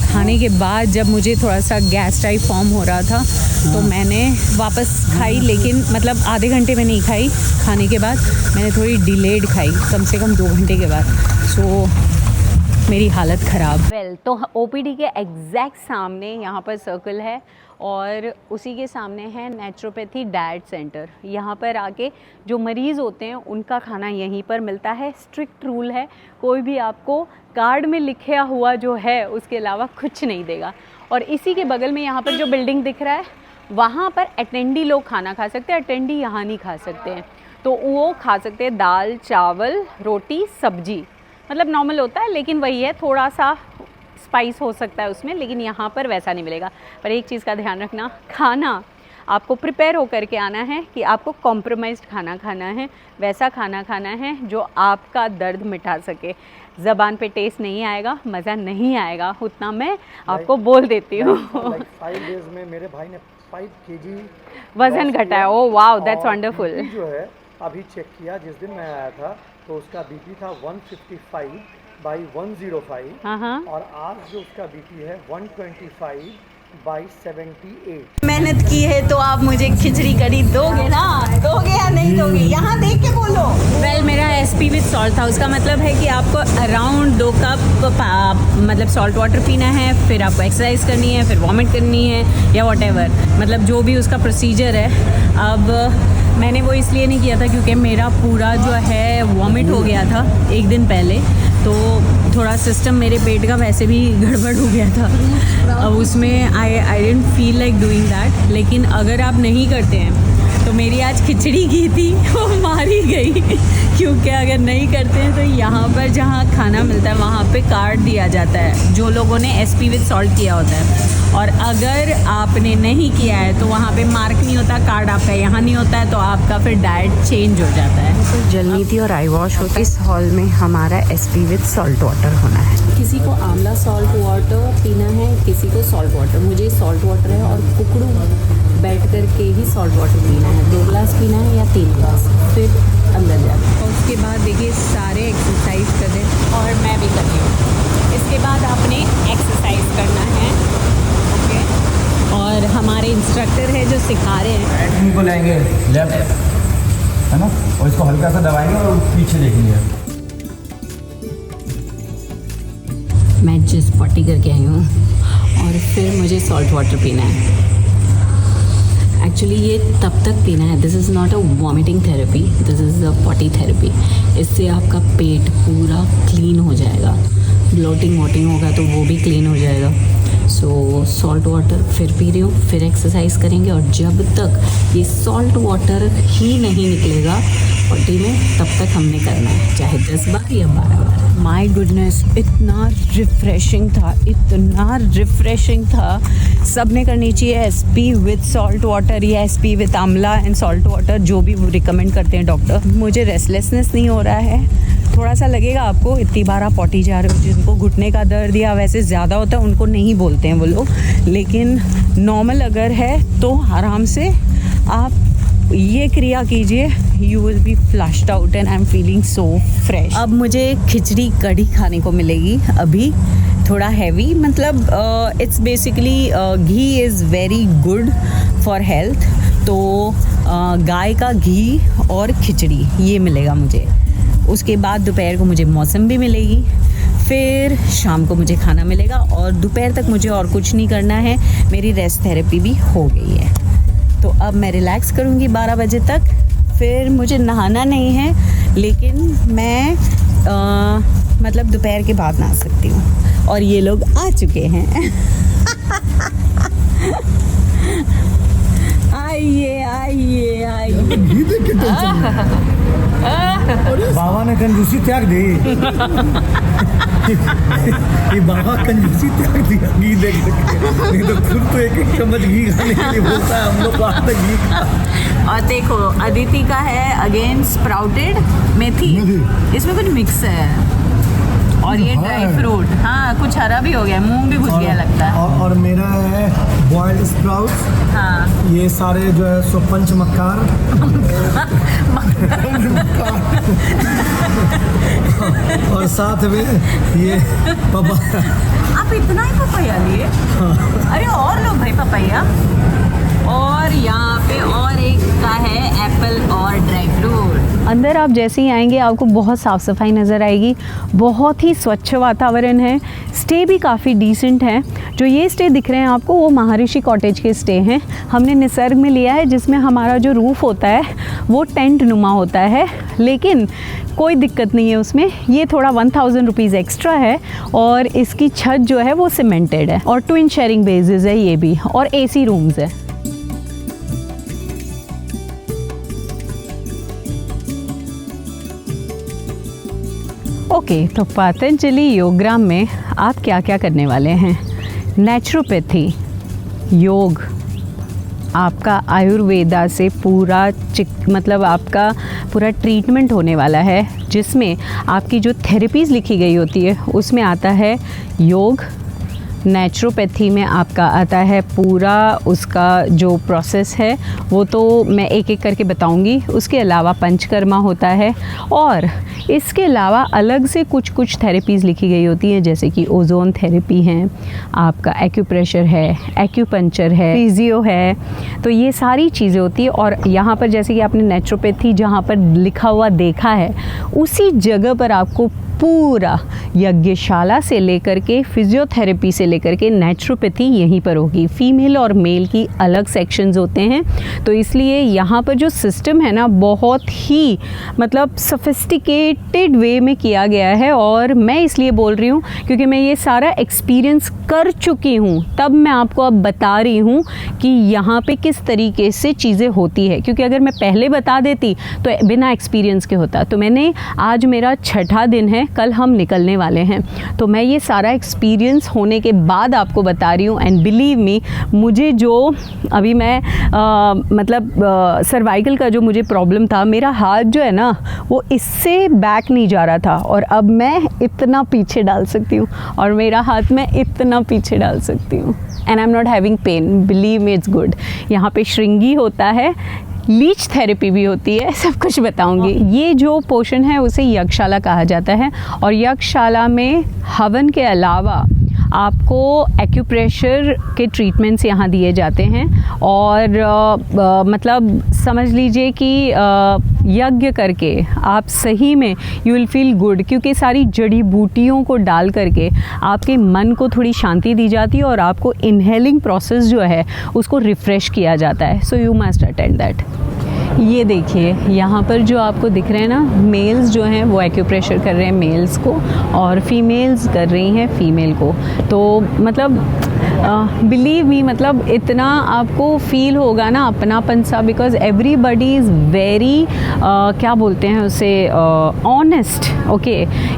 खाने के बाद जब मुझे थोड़ा सा गैस टाइप फॉर्म हो रहा था तो मैंने वापस खाई, लेकिन मतलब आधे घंटे में नहीं खाई। खाने के बाद मैंने थोड़ी डिलेड खाई, कम से कम 2 घंटे के बाद। सो मेरी हालत ख़राब। तो ओपीडी के एग्जैक्ट सामने यहाँ पर सर्कल है और उसी के सामने है नेचुरोपैथी डाइट सेंटर। यहाँ पर आके जो मरीज़ होते हैं उनका खाना यहीं पर मिलता है। स्ट्रिक्ट रूल है, कोई भी आपको कार्ड में लिखा हुआ जो है उसके अलावा कुछ नहीं देगा। और इसी के बगल में यहाँ पर जो बिल्डिंग दिख रहा है वहाँ पर अटेंडी लोग खाना खा सकते हैं। अटेंडी यहाँ नहीं खा सकते हैं, तो वो खा सकते हैं दाल चावल रोटी सब्जी, मतलब नॉर्मल होता है, लेकिन वही है थोड़ा सा स्पाइस हो सकता है उसमें, लेकिन यहाँ पर वैसा नहीं मिलेगा। पर एक चीज़ का ध्यान रखना, खाना आपको प्रिपेयर होकर के आना है कि आपको कॉम्प्रोमाइज़्ड खाना खाना है, वैसा खाना खाना है जो आपका दर्द मिटा सके। ज़बान पे टेस्ट नहीं आएगा, मज़ा नहीं आएगा, उतना मैं आपको बोल देती हूँ। 5 डेज में मेरे भाई ने 5 kg वज़न घटाया। Oh wow, that's wonderful. जो है अभी चेक किया, जिस दिन मैं आया था तो उसका बीपी था 155/105 और आज जो उसका बीपी है 125/78। मेहनत की है तो आप मुझे खिचड़ी कढ़ी दोगे ना? दोगे या नहीं दोगे? यहाँ देख के बोलो। वेल, मेरा एसपी विद सॉल्ट था, उसका मतलब है कि आपको अराउंड 2 कप मतलब सॉल्ट वाटर पीना है, फिर आपको एक्सरसाइज करनी है, फिर वॉमिट करनी है या व्हाटएवर, मतलब जो भी उसका प्रोसीजर है। अब मैंने वो इसलिए नहीं किया था क्योंकि मेरा पूरा जो है वॉमिट हो गया था 1 दिन पहले, तो थोड़ा सिस्टम मेरे पेट का वैसे भी गड़बड़ हो गया था। अब उसमें I didn't feel like doing that. लेकिन अगर आप नहीं करते हैं तो मेरी आज खिचड़ी की थी वो मारी गई क्योंकि अगर नहीं करते हैं तो यहाँ पर जहाँ खाना मिलता है वहाँ पे कार्ड दिया जाता है जो लोगों ने SP विद सॉल्ट किया होता है, और अगर आपने नहीं किया है तो वहाँ पे मार्क नहीं होता, कार्ड आपका यहाँ नहीं होता है, तो आपका फिर डाइट चेंज हो जाता है। तो जलनीति और आई वॉश होता है। इस हॉल में हमारा SP विद सॉल्ट वाटर होना है। किसी को आंवला सॉल्ट वाटर पीना है, किसी को सॉल्ट वाटर। मुझे सॉल्ट वाटर है और कुकड़ू बैठ करके ही सॉल्ट वाटर पीना है। 2 ग्लास पीना है या 3 ग्लास, फिर अंदर जाना। और उसके बाद देखिए सारे एक्सरसाइज कर रहे हैं और मैं भी कर रही हूँ। इसके बाद आपने एक्सरसाइज करना है, ओके। और हमारे इंस्ट्रक्टर है जो सिखा रहे हैं। राइट नी को लेंगे, लेफ्ट, है ना, और इसको हल्का सा दबाएंगे और पीछे देखेंगे। मैं जस्ट पॉटी करके आई हूँ और फिर मुझे सॉल्ट वाटर पीना है। एक्चुअली ये तब तक पीना है, this is not a vomiting therapy, this is a potty therapy. इससे आपका पेट पूरा क्लीन हो जाएगा, ब्लोटिंग वोटिंग होगा तो वो भी क्लीन हो जाएगा। सो सॉल्ट वाटर फिर पी रही हूँ, फिर एक्सरसाइज करेंगे, और जब तक ये सॉल्ट वाटर ही नहीं निकलेगा पॉटी में तब तक हमने करना है, चाहे 10 बार या 12 बार। माय गुडनेस, इतना रिफ़्रेशिंग था, इतना रिफ़्रेशिंग था। सब ने करनी चाहिए SP विद सॉल्ट वाटर या SP विद आंवला एंड सॉल्ट वाटर, जो भी वो रिकमेंड करते हैं डॉक्टर। मुझे रेस्टलेसनेस नहीं हो रहा है, थोड़ा सा लगेगा आपको इतनी बार आप पॉटी जा रहे हो। जिनको घुटने का दर्द या वैसे ज़्यादा होता है उनको नहीं बोलते हैं वो लोग, लेकिन नॉर्मल अगर है तो आराम से आप ये क्रिया कीजिए, you will be flushed out and I am feeling so fresh. अब मुझे खिचड़ी कढ़ी खाने को मिलेगी, अभी थोड़ा हैवी, मतलब it's basically ghee is very good for health, तो गाय का घी और खिचड़ी ये मिलेगा मुझे। उसके बाद दोपहर को मुझे मौसम भी मिलेगी, फिर शाम को मुझे खाना मिलेगा, और दोपहर तक मुझे और कुछ नहीं करना है। मेरी रेस्ट थेरेपी भी हो गई है, तो अब मैं रिलैक्स करूँगी 12 बजे तक। फिर मुझे नहाना नहीं है, लेकिन मैं मतलब दोपहर के बाद नहा सकती हूँ। और ये लोग आ चुके हैं। आइए आइए आइए। बाबा ने कंजूसी त्याग दी। ये बाबा कंजूसी त्याग दिया घी देख के, नहीं तो खुद तो एक चम्मच घी खाने के लिए बोलता है, हम लोग आज तक घी खा। और देखो अदिति का है अगेन स्प्राउटेड मेथी, इसमें कुछ मिक्स है, और ये ड्राई फ्रूट, हाँ कुछ हरा भी हो गया, मूंग भी घुस गया लगता है। और मेरा है बॉइल्ड स्प्राउट, हाँ ये सारे जो है सो पंच मक्कार। और साथ में ये पपाया। आप इतना ही पपाया लिए? अरे और लो भाई पपाया। और यहाँ पे और एक का है एप्पल और ड्राई फ्रूट। अंदर आप जैसे ही आएंगे आपको बहुत साफ़ सफाई नज़र आएगी, बहुत ही स्वच्छ वातावरण है, स्टे भी काफ़ी डिसेंट है। जो ये स्टे दिख रहे हैं आपको वो महर्षि कॉटेज के स्टे हैं, हमने निसर्ग में लिया है, जिसमें हमारा जो रूफ़ होता है वो टेंट नुमा होता है, लेकिन कोई दिक्कत नहीं है उसमें। ये थोड़ा 1000 रुपीज़ एक्स्ट्रा है, और इसकी छत जो है वो सीमेंटेड है, और ट्विन शेयरिंग बेसिस है ये भी, और AC रूम्स है। ओके, तो पतंजलि योगग्राम में आप क्या क्या करने वाले हैं? नेचुरोपैथी योग, आपका आयुर्वेदा से पूरा मतलब आपका पूरा ट्रीटमेंट होने वाला है, जिसमें आपकी जो थेरेपीज़ लिखी गई होती है उसमें आता है योग। नेचुरोपैथी में आपका आता है पूरा उसका जो प्रोसेस है, वो तो मैं एक एक करके बताऊंगी। उसके अलावा पंचकर्मा होता है, और इसके अलावा अलग से कुछ कुछ थेरेपीज़ लिखी गई होती हैं, जैसे कि ओजोन थेरेपी है, आपका एक्यूप्रेशर है, एक्यूपंक्चर है, फिजियो है, तो ये सारी चीज़ें होती है। और यहाँ पर जैसे कि आपने नेचुरोपैथी जहाँ पर लिखा हुआ देखा है, उसी जगह पर आपको पूरा यज्ञशाला से लेकर के फिजियोथेरेपी से लेकर के नेचुरोपैथी यहीं पर होगी। फीमेल और मेल की अलग सेक्शंस होते हैं, तो इसलिए यहाँ पर जो सिस्टम है ना बहुत ही मतलब सोफिस्टिकेटेड वे में किया गया है। और मैं इसलिए बोल रही हूँ क्योंकि मैं ये सारा एक्सपीरियंस कर चुकी हूँ, तब मैं आपको अब बता रही हूँ कि यहाँ पे किस तरीके से चीज़ें होती है। क्योंकि अगर मैं पहले बता देती तो बिना एक्सपीरियंस के होता। तो मैंने आज मेरा 6ठा दिन है, कल हम निकलने वाले हैं, तो मैं ये सारा एक्सपीरियंस होने के बाद आपको बता रही हूँ। एंड बिलीव मी, मुझे जो अभी मैं मतलब सर्वाइकल का जो मुझे प्रॉब्लम था, मेरा हाथ जो है ना वो इससे बैक नहीं जा रहा था, और अब मैं इतना पीछे डाल सकती हूँ, और मेरा हाथ मैं इतना पीछे डाल सकती हूँ। And I am not having pain, believe me it's good. यहाँ पे श्रृंगी होता है, लीच थेरेपी भी होती है, सब कुछ बताऊंगी। ये जो पोर्शन है उसे यज्ञशाला कहा जाता है, और यज्ञशाला में हवन के अलावा आपको एक्यूप्रेशर के ट्रीटमेंट्स यहाँ दिए जाते हैं। और मतलब समझ लीजिए कि यज्ञ करके आप सही में यू विल फील गुड, क्योंकि सारी जड़ी बूटियों को डाल करके आपके मन को थोड़ी शांति दी जाती है, और आपको इनहेलिंग प्रोसेस जो है उसको रिफ़्रेश किया जाता है। So you must attend that. ये देखिए यहाँ पर जो आपको दिख रहे हैं ना, मेल्स जो हैं वो एक्यूप्रेशर कर रहे हैं मेल्स को, और फीमेल्स कर रही हैं फीमेल को। तो मतलब बिलीव मी, मतलब इतना आपको फील होगा ना अपनापन सा, बिकॉज एवरीबडी इज़ वेरी क्या बोलते हैं उसे, honest okay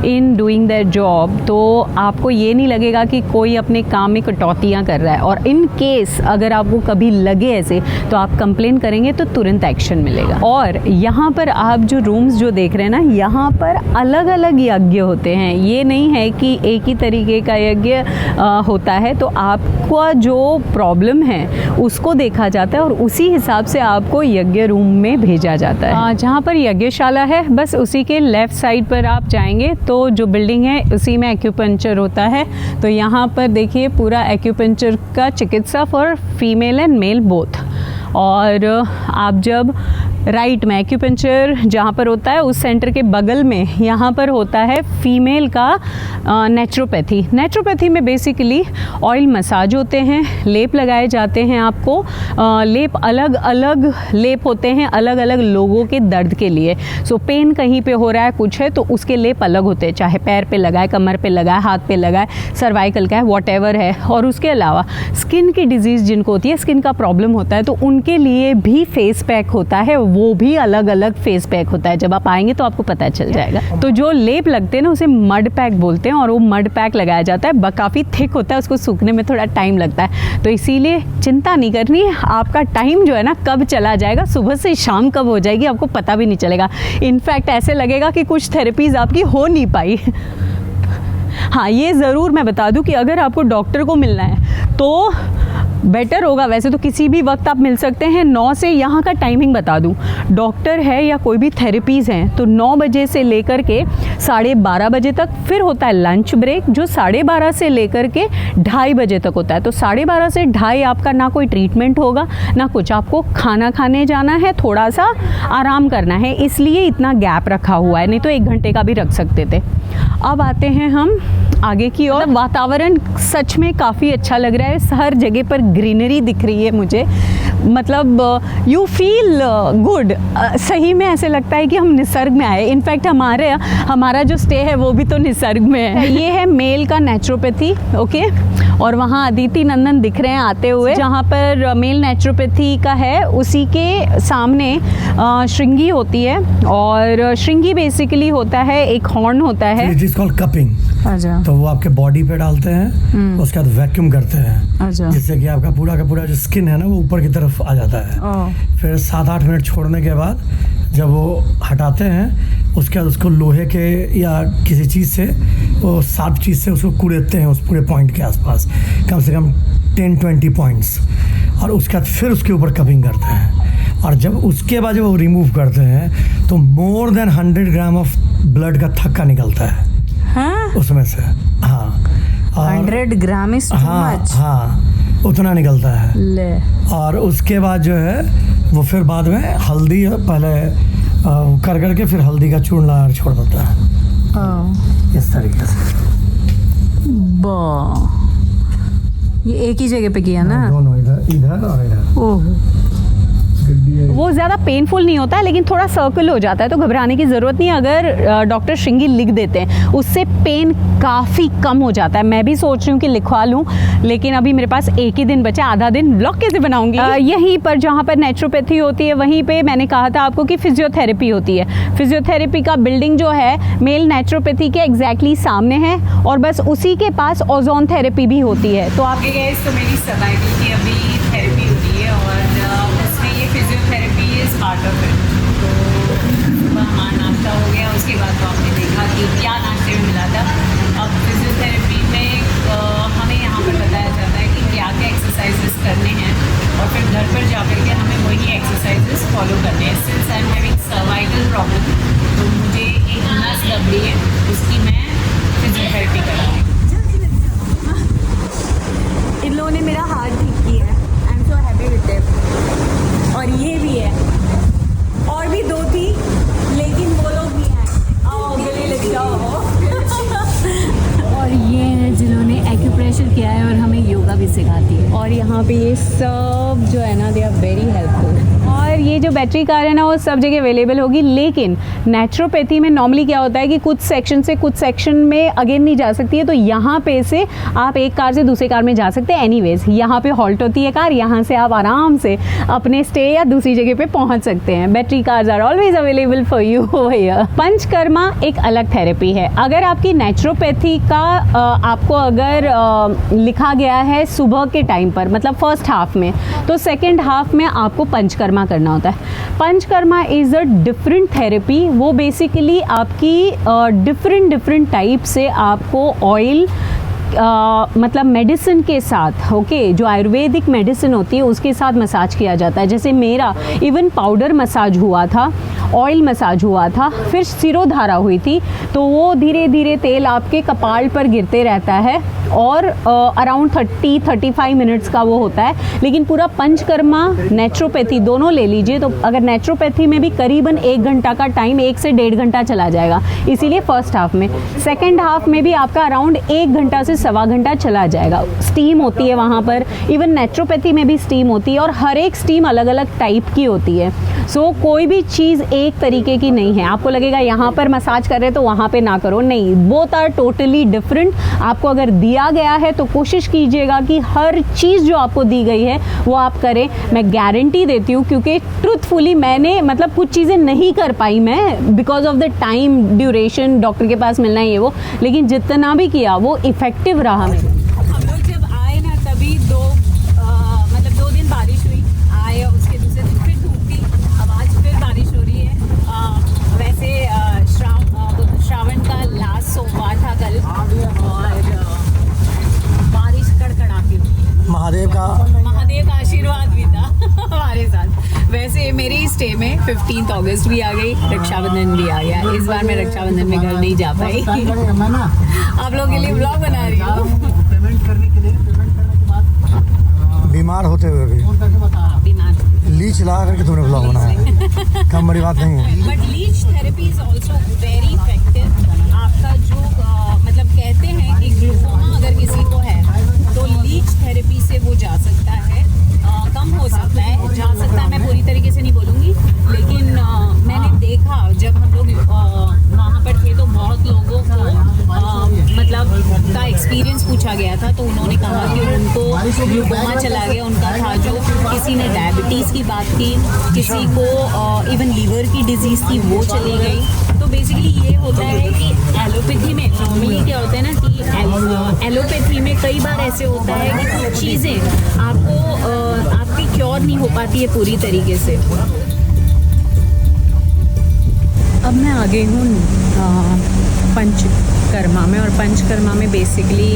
in doing that job. तो आपको ये नहीं लगेगा कि कोई अपने काम में कटौतियाँ कर रहा है, और इन केस अगर आपको कभी लगे ऐसे तो आप कंप्लेन करेंगे तो तुरंत एक्शन मिलेगा। और यहाँ पर आप जो रूम्स जो देख रहे हैं ना, यहाँ पर अलग अलग यज्ञ होते हैं। ये नहीं है कि एक ही तरीके का यज्ञ होता है। तो आपका जो प्रॉब्लम है उसको देखा जाता है, और उसी हिसाब से आपको यज्ञ रूम में भेजा जाता है। जहाँ पर यज्ञशाला है बस उसी के लेफ़्ट साइड पर आप जाएंगे तो जो बिल्डिंग है उसी में एक्यूपंक्चर होता है। तो यहाँ पर देखिए पूरा एक्यूपंक्चर का चिकित्सा for female and male both. और आप जब राइट में एक्यूपंक्चर जहाँ पर होता है उस सेंटर के बगल में यहाँ पर होता है फीमेल का नेचुरोपैथी। नेचुरोपैथी में बेसिकली ऑयल मसाज होते हैं, लेप लगाए जाते हैं आपको। लेप अलग अलग लेप होते हैं अलग अलग लोगों के दर्द के लिए। सो पेन कहीं पे हो रहा है कुछ है तो उसके लेप अलग होते हैं, चाहे पैर पे लगाए, कमर पे लगाए, हाथ पे लगाए, सर्वाइकल का है, वॉटेवर है। और उसके अलावा स्किन की डिजीज़ जिनको होती है, स्किन का प्रॉब्लम होता है, तो उनके लिए भी फेस पैक होता है, वो भी अलग अलग फेस पैक होता है। जब आप आएंगे तो आपको पता चल जाएगा। तो जो लेप लगते हैं ना उसे मड पैक बोलते हैं, और वो मड पैक लगाया जाता है। काफ़ी थिक होता है, उसको सूखने में थोड़ा टाइम लगता है। तो इसीलिए चिंता नहीं करनी, आपका टाइम जो है ना कब चला जाएगा, सुबह से शाम कब हो जाएगी आपको पता भी नहीं चलेगा। इनफैक्ट ऐसे लगेगा कि कुछ थेरेपीज़ आपकी हो नहीं पाई। हाँ, ये ज़रूर मैं बता दूं कि अगर आपको डॉक्टर को मिलना है तो बेटर होगा, वैसे तो किसी भी वक्त आप मिल सकते हैं। 9 से यहाँ का टाइमिंग बता दूं, डॉक्टर है या कोई भी थेरेपीज़ हैं तो 9 बजे से लेकर के 12:30 बजे तक। फिर होता है लंच ब्रेक जो 12:30 से लेकर के 2:30 बजे तक होता है। तो 12:30 से 2:30 आपका ना कोई ट्रीटमेंट होगा ना कुछ, आपको खाना खाने जाना है, थोड़ा सा आराम करना है, इसलिए इतना गैप रखा हुआ है, नहीं तो 1 घंटे का भी रख सकते थे। अब आते हैं हम आगे की ओर। वातावरण सच में काफ़ी अच्छा लग रहा है, हर जगह पर ग्रीनरी दिख रही है मुझे, मतलब यू फील गुड। सही में ऐसे लगता है कि हम निसर्ग में आए। इनफैक्ट हमारा जो स्टे है वो भी तो निसर्ग में है। ये है मेल का नेचुरोपैथी ओके, और वहाँ अदिति नंदन दिख रहे हैं आते हुए। जहाँ पर मेल नेचुरोपैथी का है उसी के सामने श्रृंगी होती है, और श्रृंगी बेसिकली होता है एक हॉर्न होता है कपिंग। अच्छा। तो वो आपके बॉडी पे डालते हैं, उसके बाद वैक्यूम करते हैं, अच्छा। जिससे कि आपका पूरा का पूरा जो स्किन है ना वो ऊपर की तरफ आ जाता है। फिर 7-8 मिनट छोड़ने के बाद जब वो हटाते हैं उसके बाद उसको लोहे के या किसी चीज़ से, वो 7 चीज़ से उसको कुड़ेते हैं उस पूरे पॉइंट के आसपास, कम से कम 10-20 पॉइंट्स, और उसके बाद फिर उसके ऊपर कपिंग करते हैं। और जब उसके बाद जब वो रिमूव करते हैं तो more than 100 gram of blood का थक्का निकलता है। हाँ? उसमें से हाँ, 100 ग्राम इज टू मच। हाँ, उतना निकलता है। ले। और उसके बाद जो है वो फिर बाद में हल्दी पहले कर करके फिर हल्दी का चूर्ण छोड़ देता है। इस तरीके से। ये एक ही जगह पे किया ना? दोनों, इधर और इधर। ओह, वो ज़्यादा पेनफुल नहीं होता है, लेकिन थोड़ा सर्कल हो जाता है, तो घबराने की ज़रूरत नहीं। अगर डॉक्टर श्रृंगी लिख देते हैं उससे पेन काफ़ी कम हो जाता है। मैं भी सोच रही हूँ कि लिखवा लूँ, लेकिन अभी मेरे पास एक ही दिन बचा, आधा दिन ब्लॉग कैसे बनाऊंगी। यहीं पर जहाँ पर नेचुरोपैथी होती है वहीं पे मैंने कहा था आपको कि फिजियोथेरेपी होती है। फिजियोथेरेपी का बिल्डिंग जो है मेल नेचुरोपैथी के एग्जैक्टली सामने है, और बस उसी के पास ओजोन थेरेपी भी होती है। तो आप तो मेरी सर्वाइकल की अभी थेरेपी हो रही है और उसमें ये physiotherapy is part of it. तो सुबह हमारा नाश्ता हो गया, उसके बाद तो आपने देखा कि क्या नाश्ते में मिला था। अब फिजियोथेरेपी में हमें यहाँ पर बताया जाता है कि क्या क्या एक्सरसाइजेस करने हैं, और फिर घर पर जा कर के हमें वही एक्सरसाइजेस फॉलो करने हैं। Since I am having cervical problem, तो मुझे एक नस दब रही है, उसकी मैं फिजियोथेरेपी कराऊँगी। इन लोगों ने मेरा हार्ट ठीक किया है, I am so happy with them. और ये भी है, और भी दो थी, लेकिन वो लोग भी हैं। आओ गले लग जाओ। और ये है जिन्होंने एक्यूप्रेशर किया है और हमें योगा भी सिखाती है। और यहाँ पे ये सब जो है ना, दे आर वेरी हेल्पफुल। और ये जो बैटरी कार है ना, वो सब जगह अवेलेबल होगी। लेकिन नेचुरोपैथी में नॉर्मली क्या होता है कि कुछ सेक्शन से कुछ सेक्शन में अगेन नहीं जा सकती है, तो यहाँ पे से आप एक कार से दूसरे कार में जा सकते हैं। एनीवेज यहाँ पे हॉल्ट होती है कार, यहाँ से आप आराम से अपने स्टे या दूसरी जगह पे पहुँच सकते हैं। Battery cars are always available for you here. Panchakarma एक अलग थेरेपी है। अगर आपकी नेचुरोपैथी का आपको अगर लिखा गया है सुबह के टाइम पर, मतलब फर्स्ट हाफ में, तो सेकेंड हाफ में आपको पंचकर्मा करना होता है। Panchakarma is a different therapy. वो बेसिकली आपकी डिफरेंट टाइप से आपको ऑयल मतलब मेडिसिन के साथ, ओके, जो आयुर्वेदिक मेडिसिन होती है उसके साथ मसाज किया जाता है। जैसे मेरा इवन पाउडर मसाज हुआ था, ऑयल मसाज हुआ था, फिर सिरोधारा हुई थी, तो वो धीरे धीरे तेल आपके कपाल पर गिरते रहता है और अराउंड 30-35 मिनट्स का वो होता है। लेकिन पूरा पंचकर्मा नेचुरोपैथी दोनों ले लीजिए तो अगर नेचुरोपैथी में भी करीबन 1 घंटा का टाइम, 1 से 1.5 घंटा चला जाएगा, इसीलिए फर्स्ट हाफ में। सेकेंड हाफ में भी आपका अराउंड 1 घंटा से 1.25 घंटा चला जाएगा। स्टीम होती है वहाँ पर, इवन नेचुरोपैथी में भी स्टीम होती है और हर एक स्टीम अलग अलग टाइप की होती है। सो कोई भी चीज़ एक तरीके की नहीं है। आपको लगेगा यहाँ पर मसाज कर रहे तो वहाँ पे ना करो, नहीं, बोथ आर टोटली डिफरेंट। आपको अगर दिया गया है तो कोशिश कीजिएगा कि हर चीज़ जो आपको दी गई है वो आप करें। मैं गारंटी देती हूँ, क्योंकि ट्रूथफुली मैंने मतलब कुछ चीज़ें नहीं कर पाई मैं because of the time duration, doctor के पास मिलना ये वो, लेकिन जितना भी किया वो इफ़ेक्टिव रहा। हम लोग जब आए ना तभी मतलब 2 दिन बारिश हुई, आए उसके दूसरे दिन फिर धूप थी, अब आज फिर बारिश हो रही है। वैसे श्रावण का लास्ट सोमवार था कल और बारिश कड़कड़ाती, महादेव का आशीर्वाद भी था हमारे साथ। वैसे मेरे स्टे में 15 अगस्त भी आ गई, रक्षाबंधन भी आ गया। इस बार मैं रक्षाबंधन में घर नहीं जा पाई, आप लोगों के लिए व्लॉग बना रही हूँ। बीमार होते हुए भी लीच ला करके तुमने ब्लॉग बनाया, कम बड़ी बात नहीं है। But leech therapy is also very effective. आपका जो मतलब कहते हैं कि ग्लूकोमा अगर किसी को है तो लीच थेरेपी से वो जा सकता है, कम हो सकता है, जा सकता है, मैं पूरी तरीके से नहीं बोलूँगी, लेकिन मैंने देखा जब हम लोग वहाँ पर थे तो बहुत लोगों को मतलब का एक्सपीरियंस पूछा गया था, तो उन्होंने कहा कि उनको ग्लूकोमा चला गया, उनका था जो, किसी ने डायबिटीज़ की बात की, किसी को इवन लीवर की डिजीज़ थी वो चली गई। तो बेसिकली ये होता है कि एलोपैथी में नॉर्मली क्या होता है ना कि एलोपैथी में कई बार ऐसे होता है कि कुछ चीज़ें आपको आपकी क्योर नहीं हो पाती है पूरी तरीके से। अब मैं आ गई हूँ पंचकर्मा में, और पंचकर्मा में बेसिकली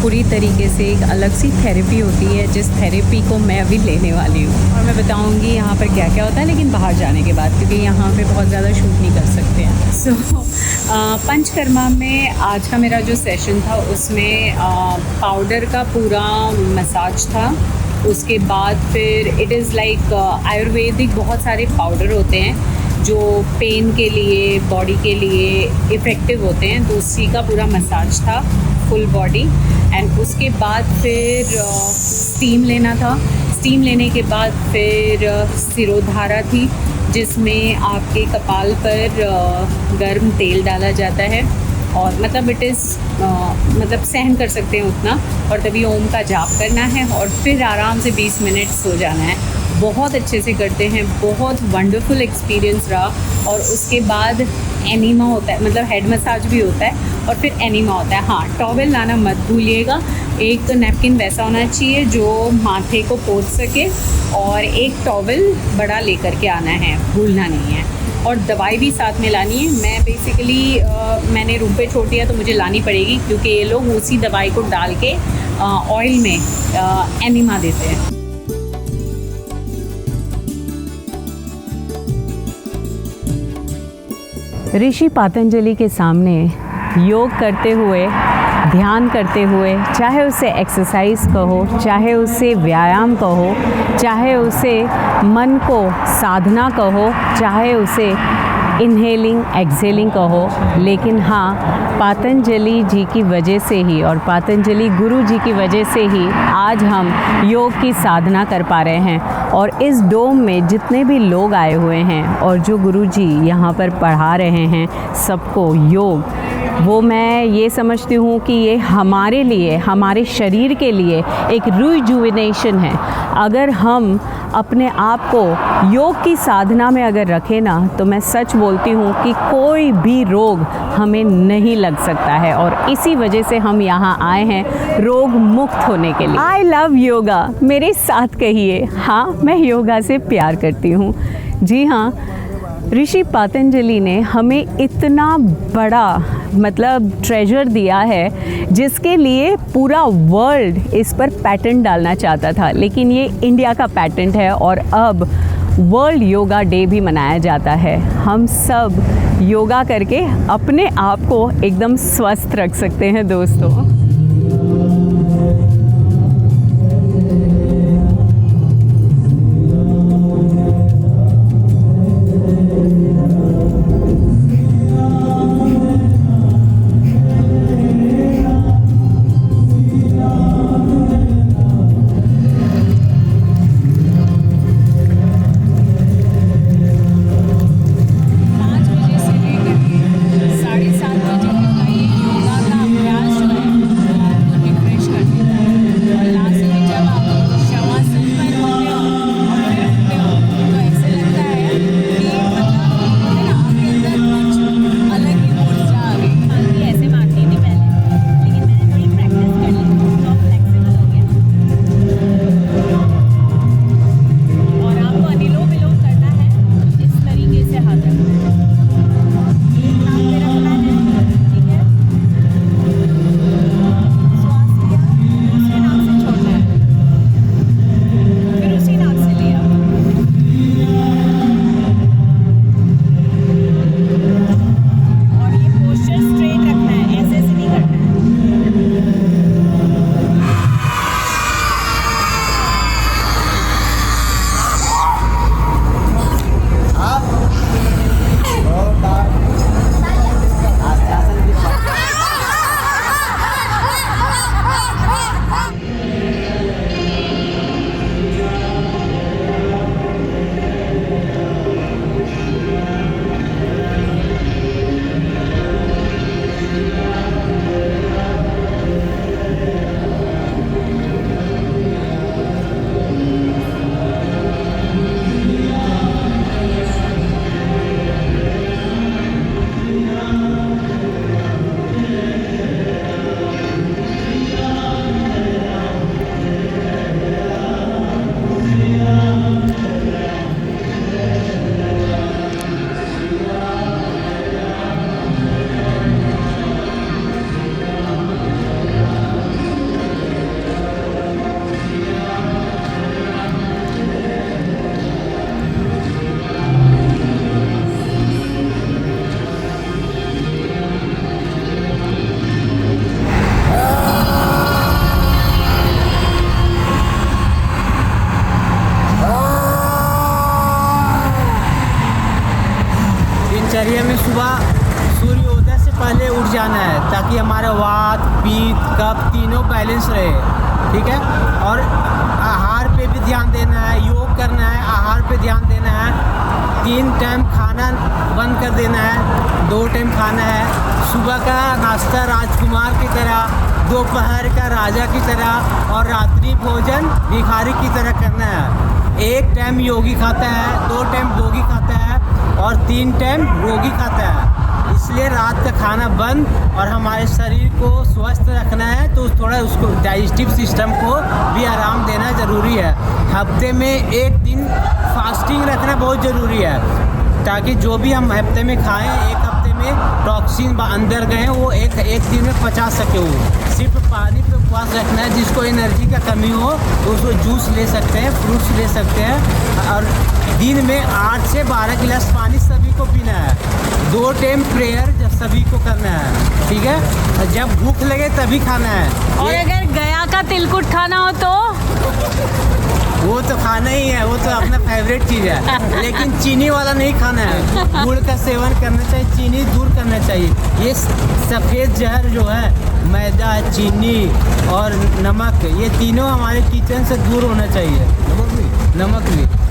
पूरी तरीके से एक अलग सी थेरेपी होती है, जिस थेरेपी को मैं अभी लेने वाली हूँ, और मैं बताऊँगी यहाँ पर क्या क्या होता है, लेकिन बाहर जाने के बाद, क्योंकि यहाँ पे बहुत ज़्यादा शूट नहीं कर सकते हैं। सो पंचकर्मा में आज का मेरा जो सेशन था उसमें पाउडर का पूरा मसाज था। उसके बाद फिर इट इज़ लाइक आयुर्वेदिक बहुत सारे पाउडर होते हैं जो पेन के लिए, बॉडी के लिए इफ़ेक्टिव होते हैं, तो उसी का पूरा मसाज था फुल बॉडी। एंड उसके बाद फिर स्टीम लेना था। स्टीम लेने के बाद फिर सिरोधारा थी, जिसमें आपके कपाल पर गर्म तेल डाला जाता है और मतलब इट इज़ मतलब सहन कर सकते हैं उतना, और तभी ओम का जाप करना है और फिर आराम से 20 मिनट सो जाना है। बहुत अच्छे से करते हैं, बहुत वंडरफुल एक्सपीरियंस रहा। और उसके बाद एनिमा होता है, मतलब हेड मसाज भी होता है और फिर एनिमा होता है। हाँ, टॉवेल लाना मत भूलिएगा। एक नैपकिन वैसा होना चाहिए जो माथे को पोंछ सके, और एक टॉवेल बड़ा लेकर के आना है, भूलना नहीं है। और दवाई भी साथ में लानी है। मैं बेसिकली मैंने रूम पे छोड़ दिया तो मुझे लानी पड़ेगी, क्योंकि ये लोग उसी दवाई को डाल के ऑयल में एनिमा देते हैं। ऋषि पातंजलि के सामने योग करते हुए, ध्यान करते हुए, चाहे उसे एक्सरसाइज कहो, चाहे उसे व्यायाम कहो, चाहे उसे मन को साधना कहो, चाहे उसे इन्हेलिंग एक्सहेलिंग कहो, लेकिन हाँ, पातंजलि जी की वजह से ही और पातंजलि गुरु जी की वजह से ही आज हम योग की साधना कर पा रहे हैं। और इस डोम में जितने भी लोग आए हुए हैं और जो गुरु जी यहाँ पर पढ़ा रहे हैं सबको योग, वो मैं ये समझती हूँ कि ये हमारे लिए, हमारे शरीर के लिए एक रिजुविनेशन है। अगर हम अपने आप को योग की साधना में अगर रखें ना, तो मैं सच बोलती हूँ कि कोई भी रोग हमें नहीं लग सकता है। और इसी वजह से हम यहाँ आए हैं रोग मुक्त होने के लिए। आई लव योगा, मेरे साथ कहिए, हाँ मैं योगा से प्यार करती हूँ। जी हाँ, ऋषि पातंजलि ने हमें इतना बड़ा मतलब ट्रेजर दिया है, जिसके लिए पूरा वर्ल्ड इस पर पैटेंट डालना चाहता था, लेकिन ये इंडिया का पैटेंट है और अब वर्ल्ड योगा डे भी मनाया जाता है। हम सब योगा करके अपने आप को एकदम स्वस्थ रख सकते हैं दोस्तों। दिनचर्या में सुबह सूर्योदय से पहले उठ जाना है ताकि हमारा वात, पित्त, कफ तीनों बैलेंस रहे, ठीक है। और आहार पे भी ध्यान देना है, योग करना है, आहार पे ध्यान देना है। 3 टाइम खाना बंद कर देना है, 2 टाइम खाना है। सुबह का नाश्ता राजकुमार की तरह, दोपहर का राजा की तरह और रात्रि भोजन भिखारी की तरह करना है। 1 टाइम योगी खाता है, 2 टाइम भोगी खाता है और 3 टाइम रोगी खाता है। इसलिए रात का खाना बंद और हमारे शरीर को स्वस्थ रखना है तो थोड़ा उसको डाइजेस्टिव सिस्टम को भी आराम देना ज़रूरी है। हफ्ते में 1 दिन फास्टिंग रखना बहुत ज़रूरी है ताकि जो भी हम हफ्ते में खाएं, 1 हफ्ते में टॉक्सिन अंदर गए वो एक दिन में पचा सके। वो सिर्फ पानी पे उपवास रखना है। जिसको एनर्जी का कमी हो तो उसको जूस ले सकते हैं, फ्रूट्स ले सकते हैं और दिन में 8 से 12 गिलास पानी सभी को पीना है। 2 टाइम प्रेयर जब सभी को करना है, ठीक है। जब भूख लगे तभी खाना है। और अगर गया का तिलकुट खाना हो तो वो तो खाना ही है, वो तो अपना फेवरेट चीज़ है, लेकिन चीनी वाला नहीं खाना है। गुड़ का सेवन करना चाहिए, चीनी दूर करना चाहिए। ये सफ़ेद जहर जो है, मैदा, चीनी और नमक, ये तीनों हमारे किचन से दूर होना चाहिए।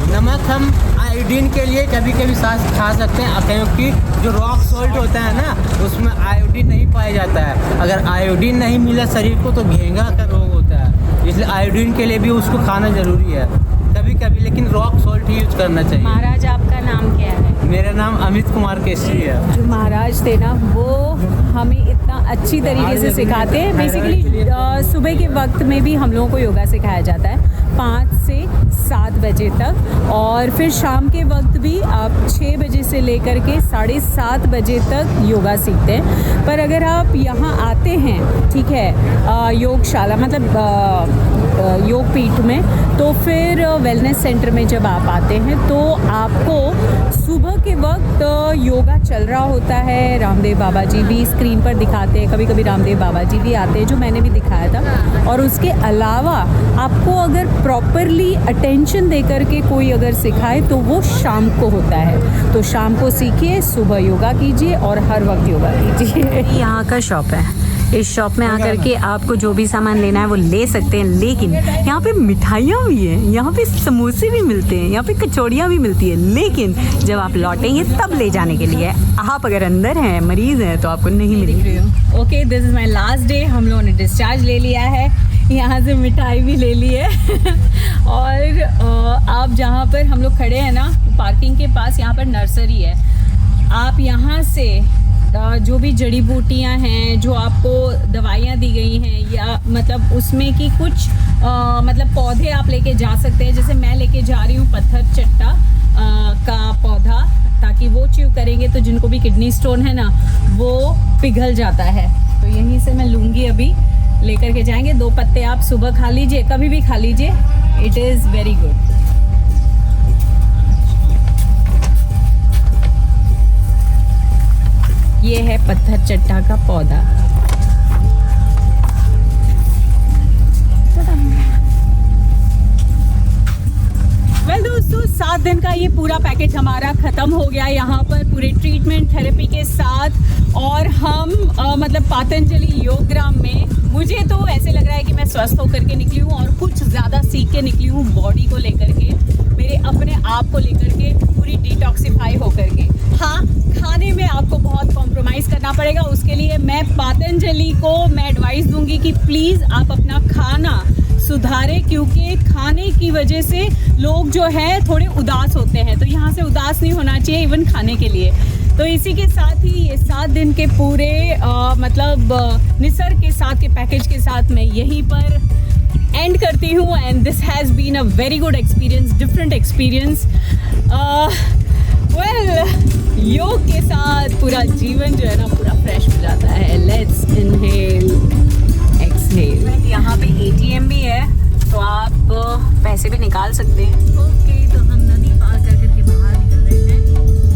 नमक हम आयोडीन के लिए कभी कभी साथ खा सकते हैं क्योंकि जो रॉक सॉल्ट होता है ना उसमें आयोडीन नहीं पाया जाता है। अगर आयोडीन नहीं मिला शरीर को तो घेंगा का रोग होता है, इसलिए आयोडीन के लिए भी उसको खाना ज़रूरी है कभी कभी, लेकिन रॉक सॉल्ट ही यूज करना चाहिए। महाराज आपका नाम क्या है? मेरा नाम अमित कुमार केसरी है। जो महाराज थे ना वो हमें इतना अच्छी तरीके से सिखाते हैं। बेसिकली सुबह के वक्त में भी हम लोगों को योगा सिखाया जाता है 5 से 7 बजे तक और फिर शाम के वक्त भी आप 6 बजे से लेकर के 7:30 बजे तक योगा सीखते हैं। पर अगर आप यहाँ आते हैं, ठीक है, योगशाला मतलब योग पीठ में, तो फिर वेलनेस सेंटर में जब आप आते हैं तो आपको सुबह के वक्त योगा चल रहा होता है। रामदेव बाबा जी भी स्क्रीन पर दिखाते हैं, कभी कभी रामदेव बाबा जी भी आते हैं जो मैंने भी दिखाया था। और उसके अलावा आपको अगर प्रॉपरली अटेंशन दे करके कोई अगर सिखाए तो वो शाम को होता है। तो शाम को सीखिए, सुबह योगा कीजिए और हर वक्त योगा कीजिए। यहाँ का शॉप है, इस शॉप में आकर के आपको जो भी सामान लेना है वो ले सकते हैं, लेकिन यहाँ पे मिठाइयाँ भी हैं, यहाँ पे समोसे भी मिलते हैं, यहाँ पे कचौड़ियाँ भी मिलती है, लेकिन जब आप लौटेंगे तब ले जाने के लिए। आप अगर अंदर हैं, मरीज़ हैं, तो आपको नहीं मिलेगी। Okay, this is my last day. हम लोगों ने डिस्चार्ज ले लिया है, यहाँ से मिठाई भी ले ली है और आप जहाँ पर हम लोग खड़े हैं ना, पार्किंग के पास, यहाँ पर नर्सरी है। आप यहाँ से जो भी जड़ी बूटियाँ हैं, जो आपको दवाइयाँ दी गई हैं, या मतलब उसमें की कुछ मतलब पौधे आप लेके जा सकते हैं। जैसे मैं लेके जा रही हूँ पत्थर चट्टा का पौधा, ताकि वो च्यू करेंगे तो जिनको भी किडनी स्टोन है ना वो पिघल जाता है। तो यहीं से मैं लूँगी, अभी लेकर के जाएंगे। 2 पत्ते आप सुबह खा लीजिए, कभी भी खा लीजिए, इट इज़ वेरी गुड। ये है पत्थर चट्टा का पौधा। वेल दोस्तों, 7 दिन का ये पूरा पैकेज हमारा ख़त्म हो गया यहाँ पर पूरे ट्रीटमेंट थेरेपी के साथ। और हम मतलब पतंजलि योगग्राम में, मुझे तो ऐसे लग रहा है कि मैं स्वस्थ होकर के निकली हूँ और कुछ ज़्यादा सीख के निकली हूँ, बॉडी को लेकर के, मेरे अपने आप को लेकर के, पूरी डिटॉक्सिफाई होकर के। हाँ, खाने में आपको बहुत कॉम्प्रोमाइज़ करना पड़ेगा। उसके लिए मैं पतंजलि को मैं एडवाइस दूंगी कि प्लीज़ आप अपना खाना सुधारें, क्योंकि खाने की वजह से लोग जो है थोड़े उदास होते हैं। तो यहाँ से उदास नहीं होना चाहिए, इवन खाने के लिए। तो इसी के साथ ही ये 7 दिन के पूरे मतलब निसर्ग के साथ के पैकेज के साथ मैं यहीं पर एंड करती हूँ। And this has been a very good experience, different experience. Well, योग के साथ पूरा जीवन जो है ना पूरा फ्रेश हो जाता है। Let's inhale, exhale. यहाँ पे ATM भी है, तो आप पैसे भी निकाल सकते हैं। ओके, तो हम नदी पार कर करके बाहर निकल रहे हैं।